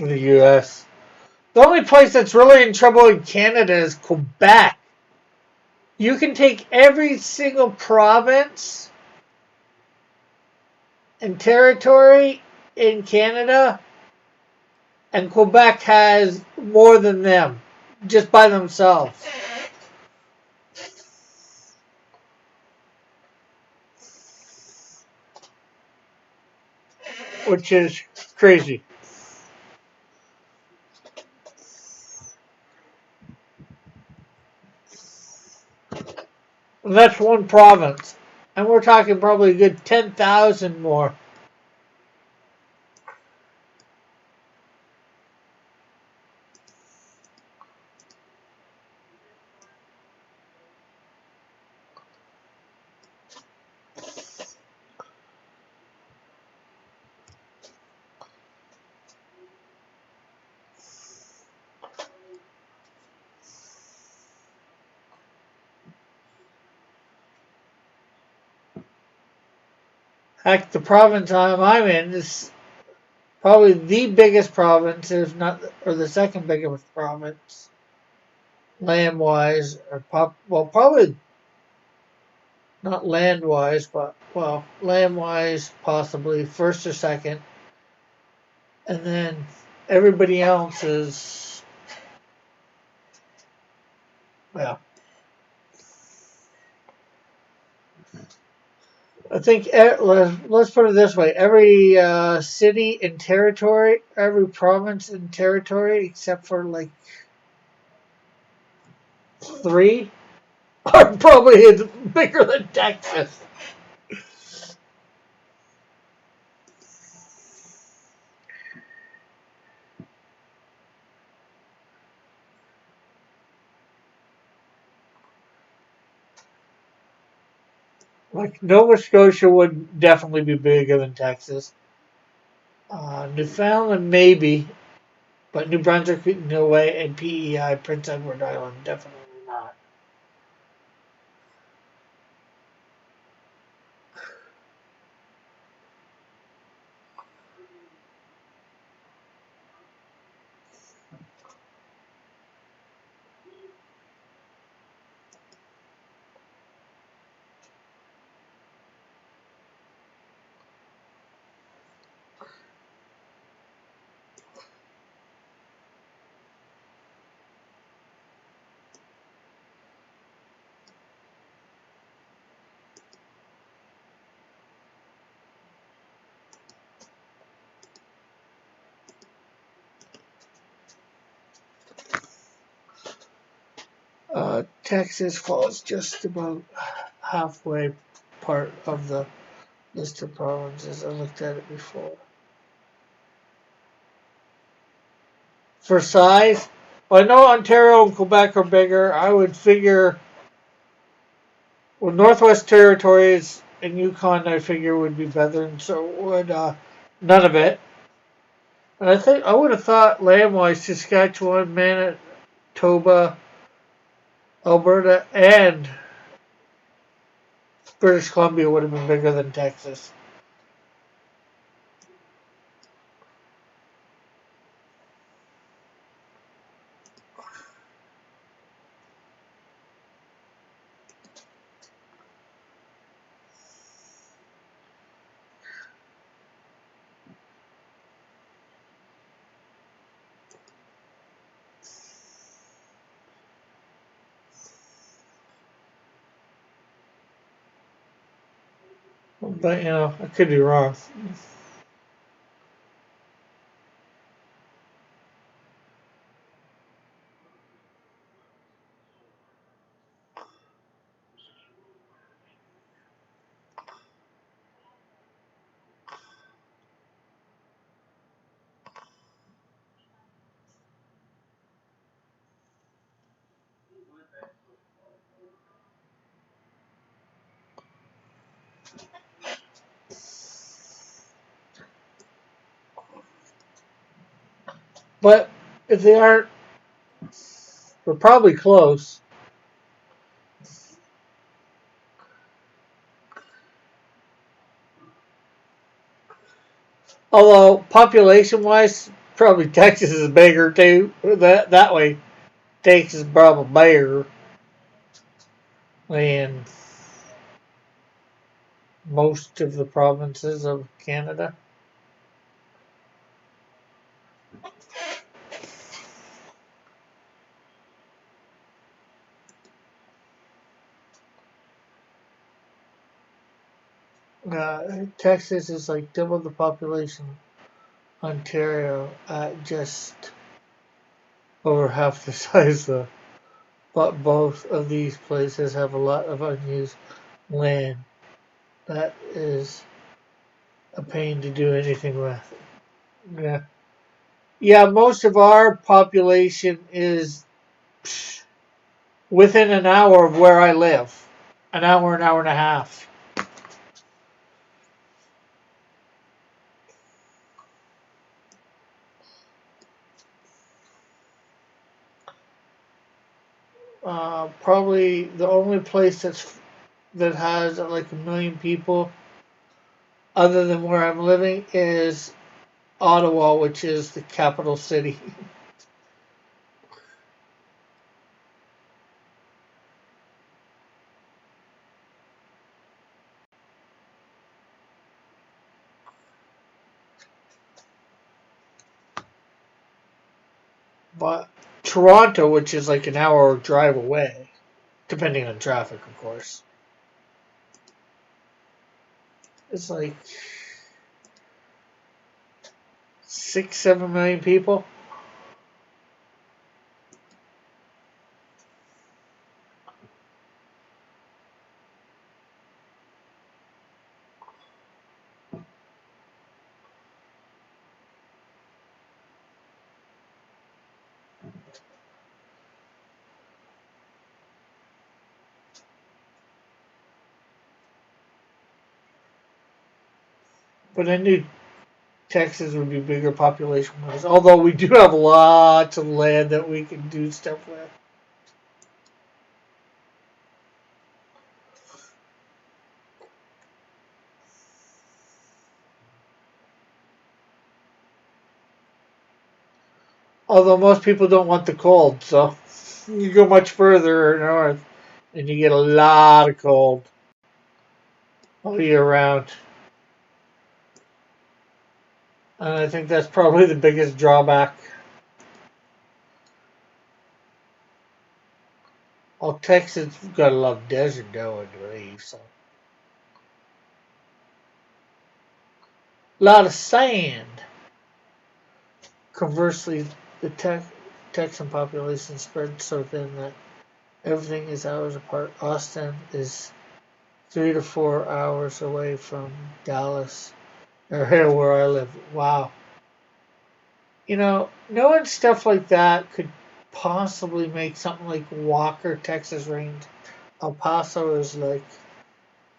the U.S. The only place that's really in trouble in Canada is Quebec. You can take every single province and territory in Canada, and Quebec has more than them, just by themselves. Which is crazy. And that's one province. And we're talking probably a good 10,000 more. Heck, the province I'm in is probably the biggest province, if not, or the second biggest province, land wise, or well, probably not land wise, but well, land wise, possibly first or second, and then everybody else is, well, I think let's put it this way: every city and territory, every province and territory, except for like three, are probably bigger than Texas. Like Nova Scotia would definitely be bigger than Texas. Newfoundland maybe, but New Brunswick no way, and PEI Prince Edward Island definitely not. Texas falls just about halfway part of the list of provinces. I looked at it before. For size, well, I know Ontario and Quebec are bigger. I would figure, well, Northwest Territories and Yukon, I figure would be better, and so would Nunavut. And I think I would have thought land-wise, Saskatchewan, Manitoba, Alberta, and British Columbia would have been bigger than Texas. But, I could be wrong. But if they aren't, we're probably close. Although population-wise, probably Texas is bigger too. That way, Texas is probably bigger than most of the provinces of Canada. Texas is like double the population. Ontario at just over half the size of. But both of these places have a lot of unused land. That is a pain to do anything with. Yeah. Yeah, most of our population is within an hour of where I live. An hour and a half. Probably the only place that has like 1 million people other than where I'm living, is Ottawa, which is the capital city. But Toronto, which is like an hour drive away, depending on traffic, of course, it's like 6, 7 million people. But I knew Texas would be bigger population wise. Although we do have lots of land that we can do stuff with. Although most people don't want the cold, so you go much further north and you get a lot of cold all year round. And I think that's probably the biggest drawback. Well, Texas got a lot of desert though, I believe, so. A lot of sand. Conversely, the Texan population spread so thin that everything is hours apart. Austin is 3 to 4 hours away from Dallas, or here where I live. Wow. Knowing stuff like that could possibly make something like Walker, Texas Range. El Paso is like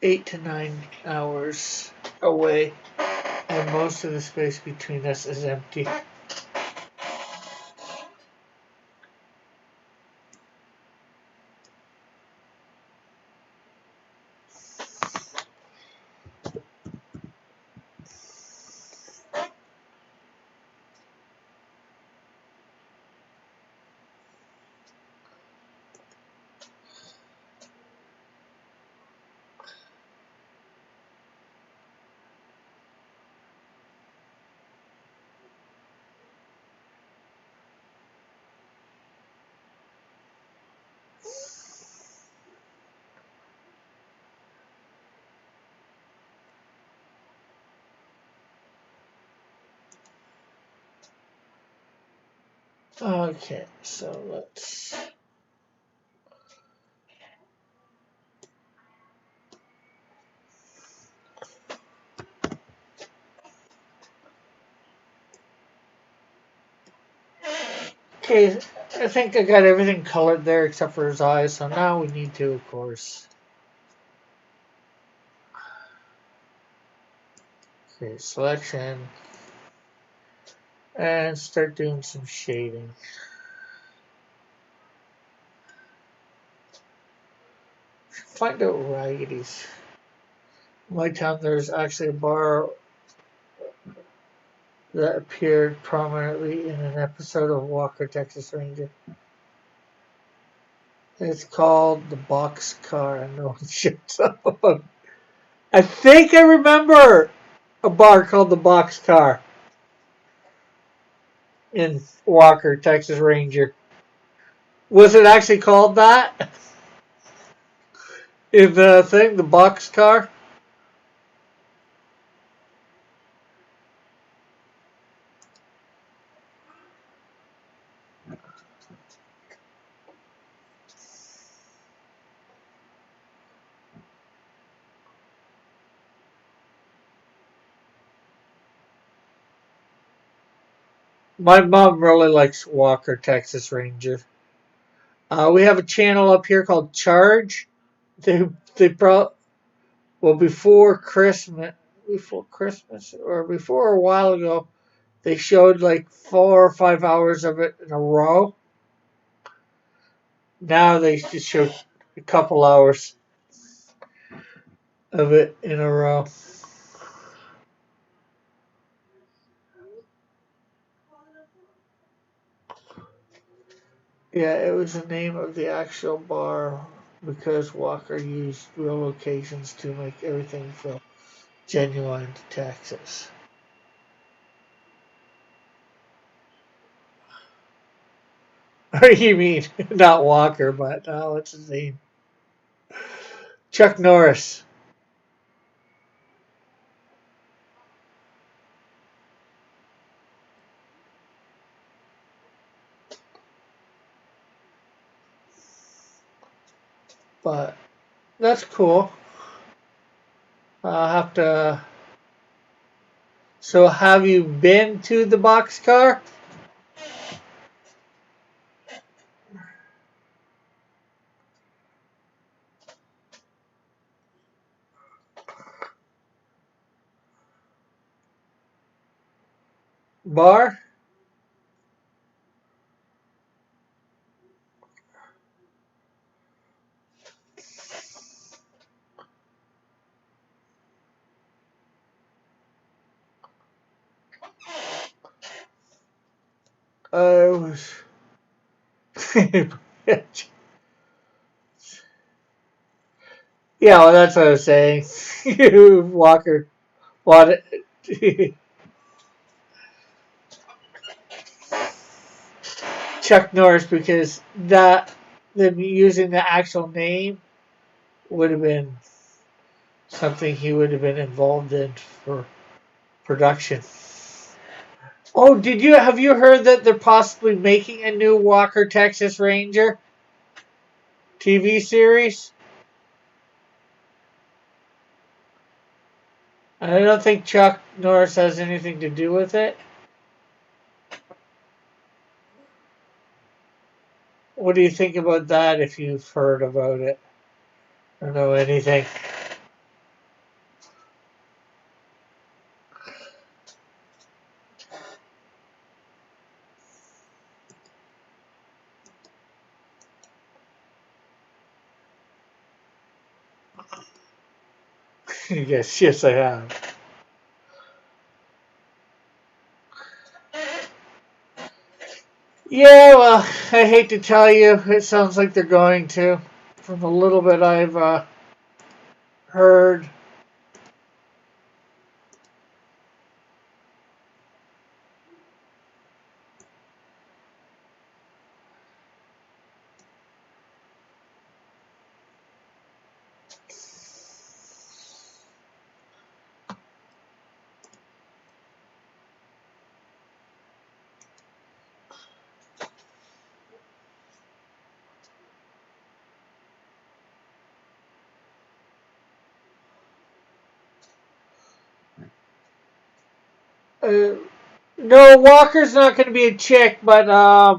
8 to 9 hours away, and most of the space between us is empty. Okay, so let's. Okay, I think I got everything colored there except for his eyes, so now we need to, of course. Okay, selection. And start doing some shading. Find out varieties. In my town, there's actually a bar that appeared prominently in an episode of Walker, Texas Ranger. It's called the Boxcar, and no one shuts up. I think I remember a bar called the Boxcar in Walker, Texas Ranger. Was it actually called that? In the thing, the Boxcar? My mom really likes Walker, Texas Ranger. We have a channel up here called Charge. They brought before Christmas or before a while ago, they showed like 4 or 5 hours of it in a row. Now they just show a couple hours of it in a row. Yeah, it was the name of the actual bar because Walker used real locations to make everything feel genuine to Texas. Or you mean not Walker, but what's his name? Chuck Norris. But that's cool. I'll have to. So, have you been to the boxcar? Bar? It was. Yeah, well, that's what I was saying. Walker wanted Chuck Norris because that them using the actual name would have been something he would have been involved in for production. Oh, did you have you heard that they're possibly making a new Walker Texas Ranger TV series? I don't think Chuck Norris has anything to do with it. What do you think about that if you've heard about it or know anything? Yes, yes, I have. Yeah, well, I hate to tell you, it sounds like they're going to. From the little bit I've heard, uh, no, Walker's not going to be a chick, but I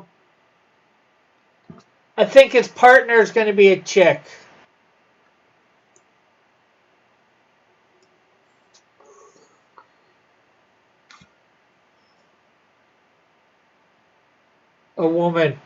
think his partner's going to be a chick, a woman.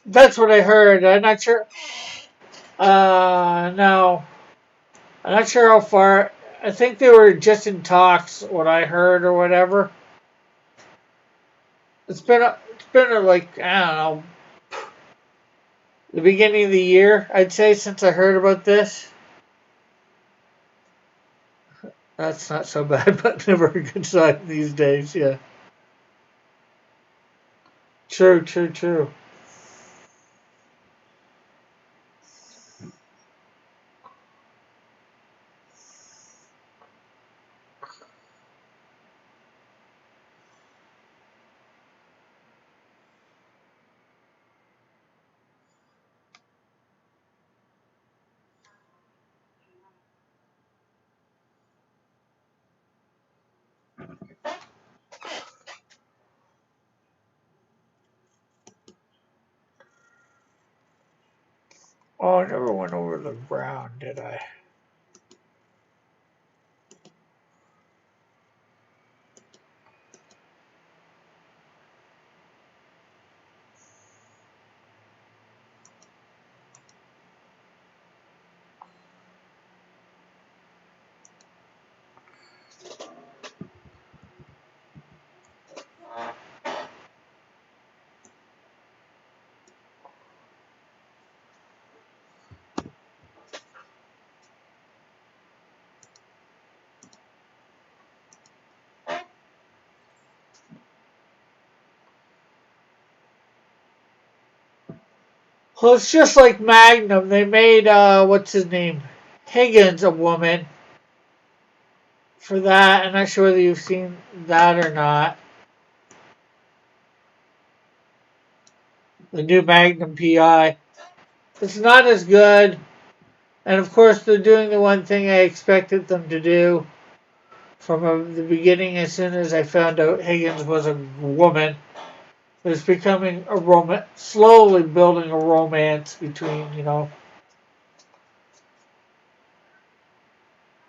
That's what I heard. I'm not sure. No, I'm not sure how far. I think they were just in talks. What I heard or whatever. It's been like I don't know the beginning of the year. I'd say since I heard about this. That's not so bad, but never a good sign these days. Yeah. True. True. True. Oh, I never went over the Brown, did I? Well, it's just like Magnum. They made, what's his name? Higgins a woman for that. I'm not sure whether you've seen that or not. The new Magnum PI. It's not as good. And of course, they're doing the one thing I expected them to do from the beginning. As soon as I found out Higgins was a woman, it's becoming a romance, slowly building a romance between,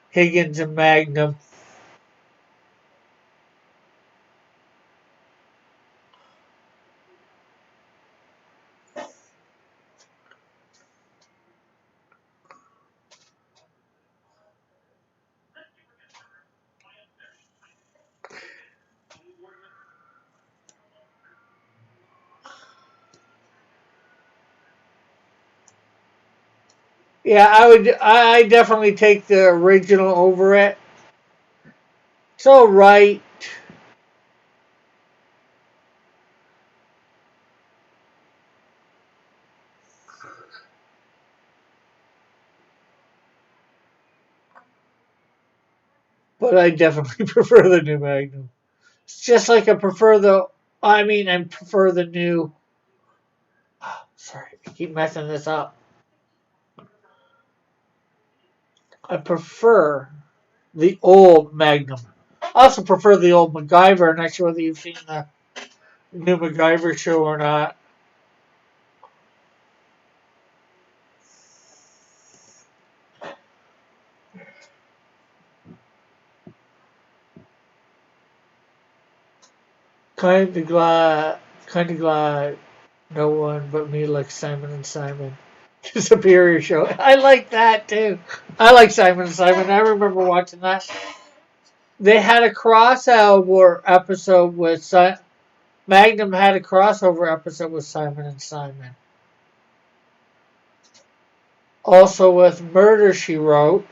Higgins and Magnum. Yeah, I definitely take the original over it. It's all right, but I definitely prefer the new Magnum. It's just like I prefer the new. Sorry, I keep messing this up. I prefer the old Magnum. I also prefer the old MacGyver. I'm not sure whether you've seen the new MacGyver show or not. Kind of glad no one but me likes Simon and Simon. The Superior Show. I like that too. I like Simon and Simon. I remember watching that. They had a crossover episode with Magnum had a crossover episode with Simon and Simon. Also with Murder She Wrote.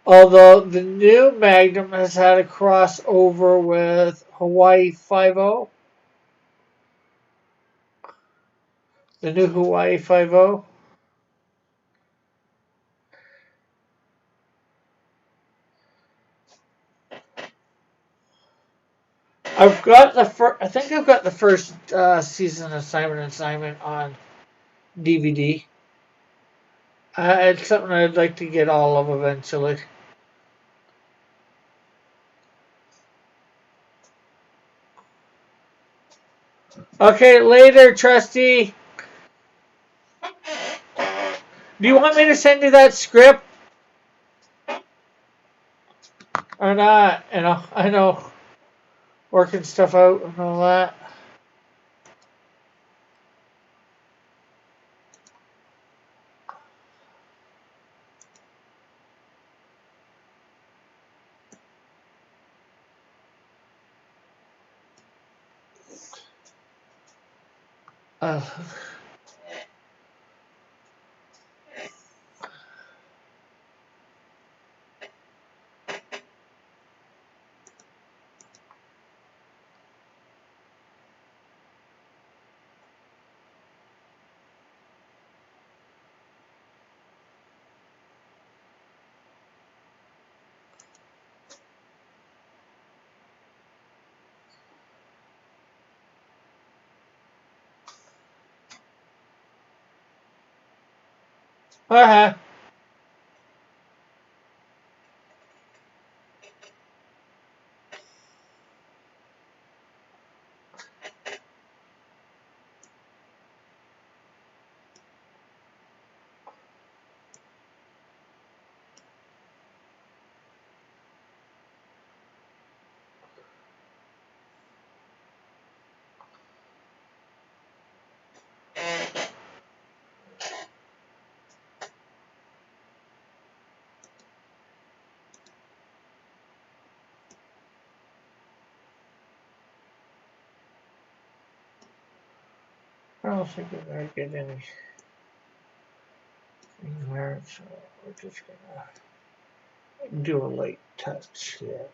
Although the new Magnum has had a crossover with Hawaii Five-O. The new Hawaii Five-O. I think I've got the first season of Simon and Simon on DVD. It's something I'd like to get all of eventually. Okay, later, Trusty. Do you want me to send you that script or not? I know, working stuff out and all that. Uh, uh-huh. I don't think we're gonna get anything there, so we're just gonna do a light touch here.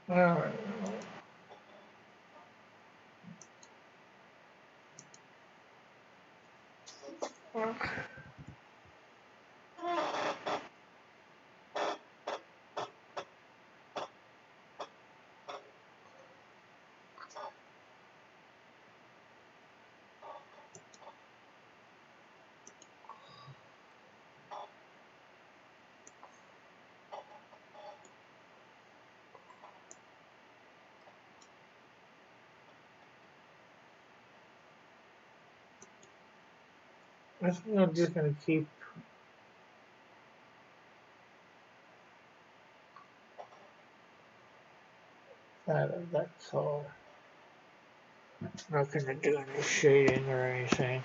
Alright. I think I'm just going to keep that of that color. Not going to do any shading or anything.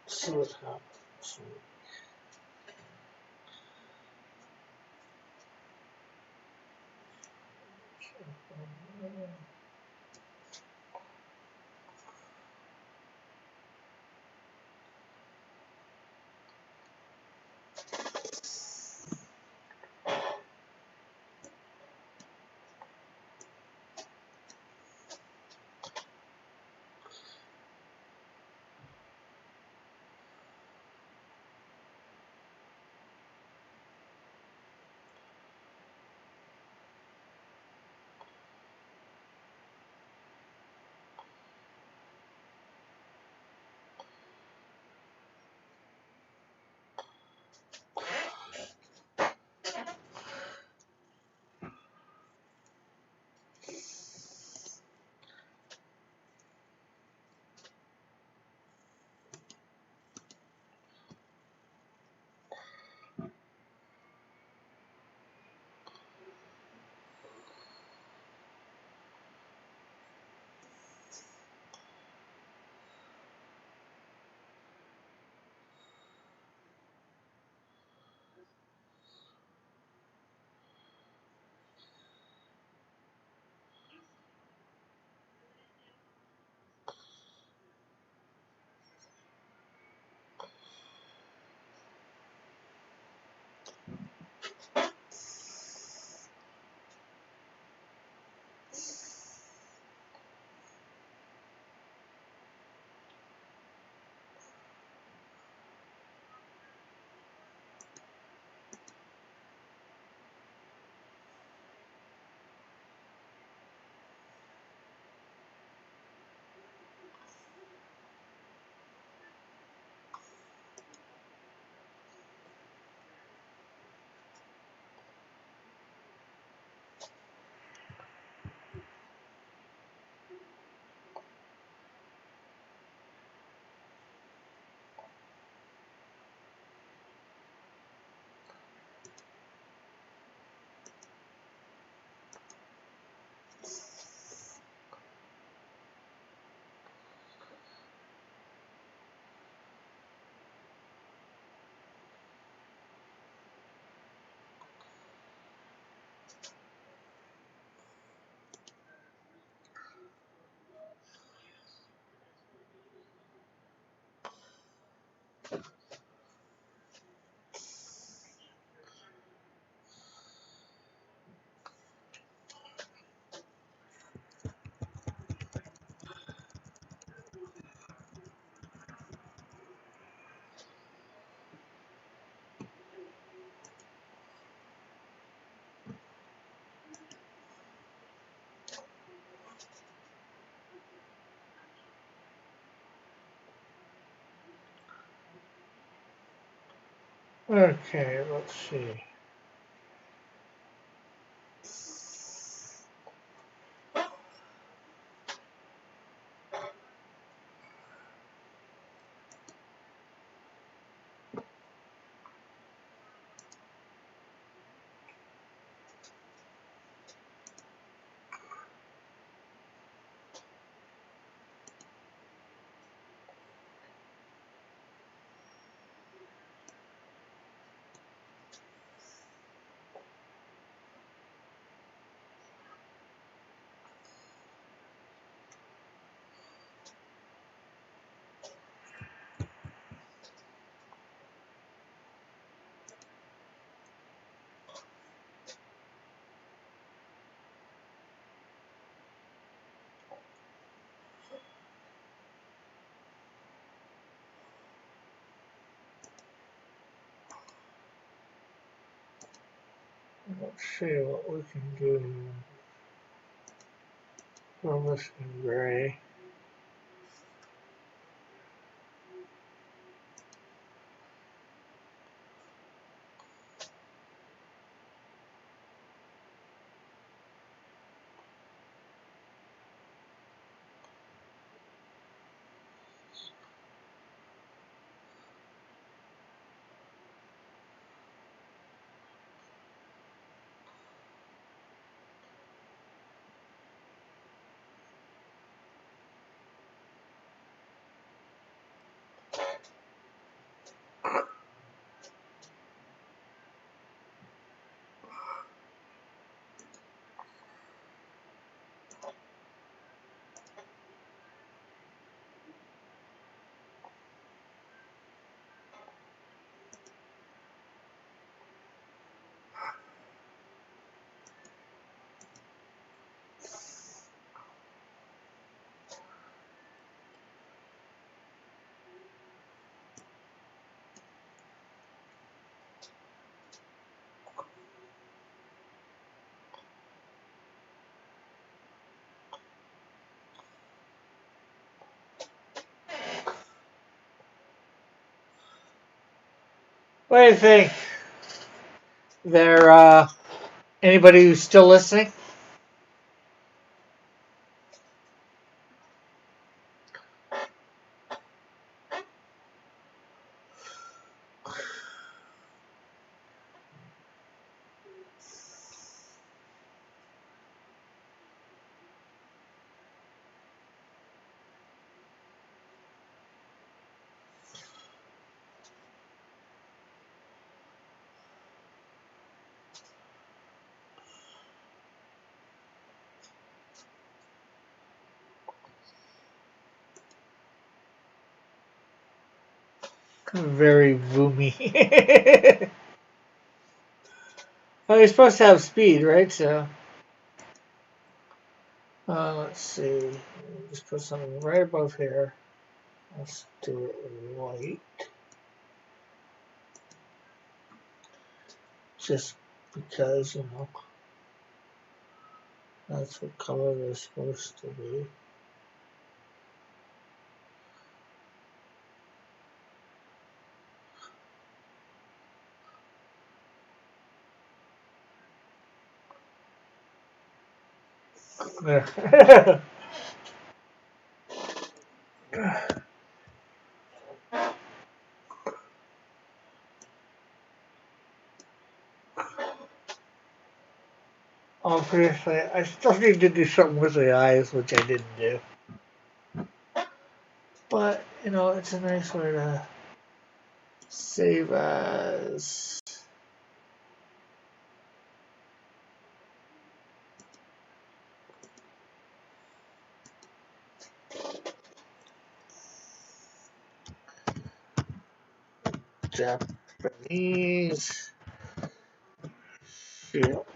See what happens. Okay, let's see. Let's see what we can do. Throw this in gray. What do you think? There, anybody who's still listening? Very boomy. Well, you're supposed to have speed, right? So, let's see. Just put something right above here. Let's do it white. Just because, that's what color they're supposed to be. There. Obviously, I still need to do something with the eyes, which I didn't do. But, it's a nice way to save as. Japanese shield.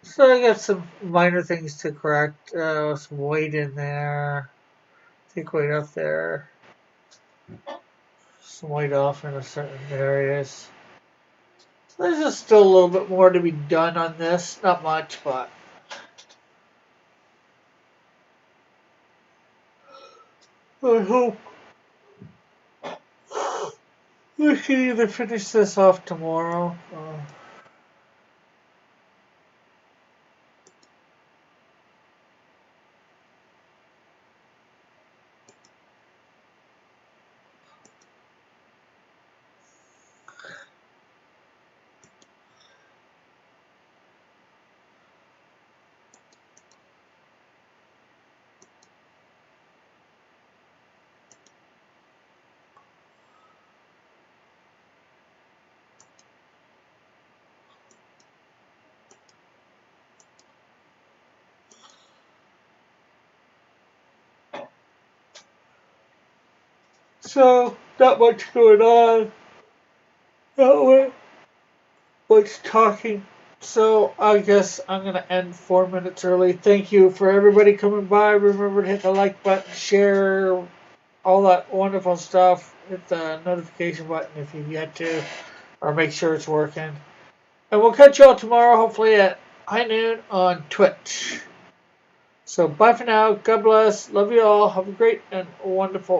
So I got some minor things to correct. Some weight in there. Take weight up there. Some weight off in certain areas. There's just still a little bit more to be done on this. Not much, but I hope We can either finish this off tomorrow. So, not much going on. Not much talking. So, I guess I'm going to end 4 minutes early. Thank you for everybody coming by. Remember to hit the like button, share, all that wonderful stuff. Hit the notification button if you've yet to, or make sure it's working. And we'll catch you all tomorrow, hopefully at high noon on Twitch. So, bye for now. God bless. Love you all. Have a great and wonderful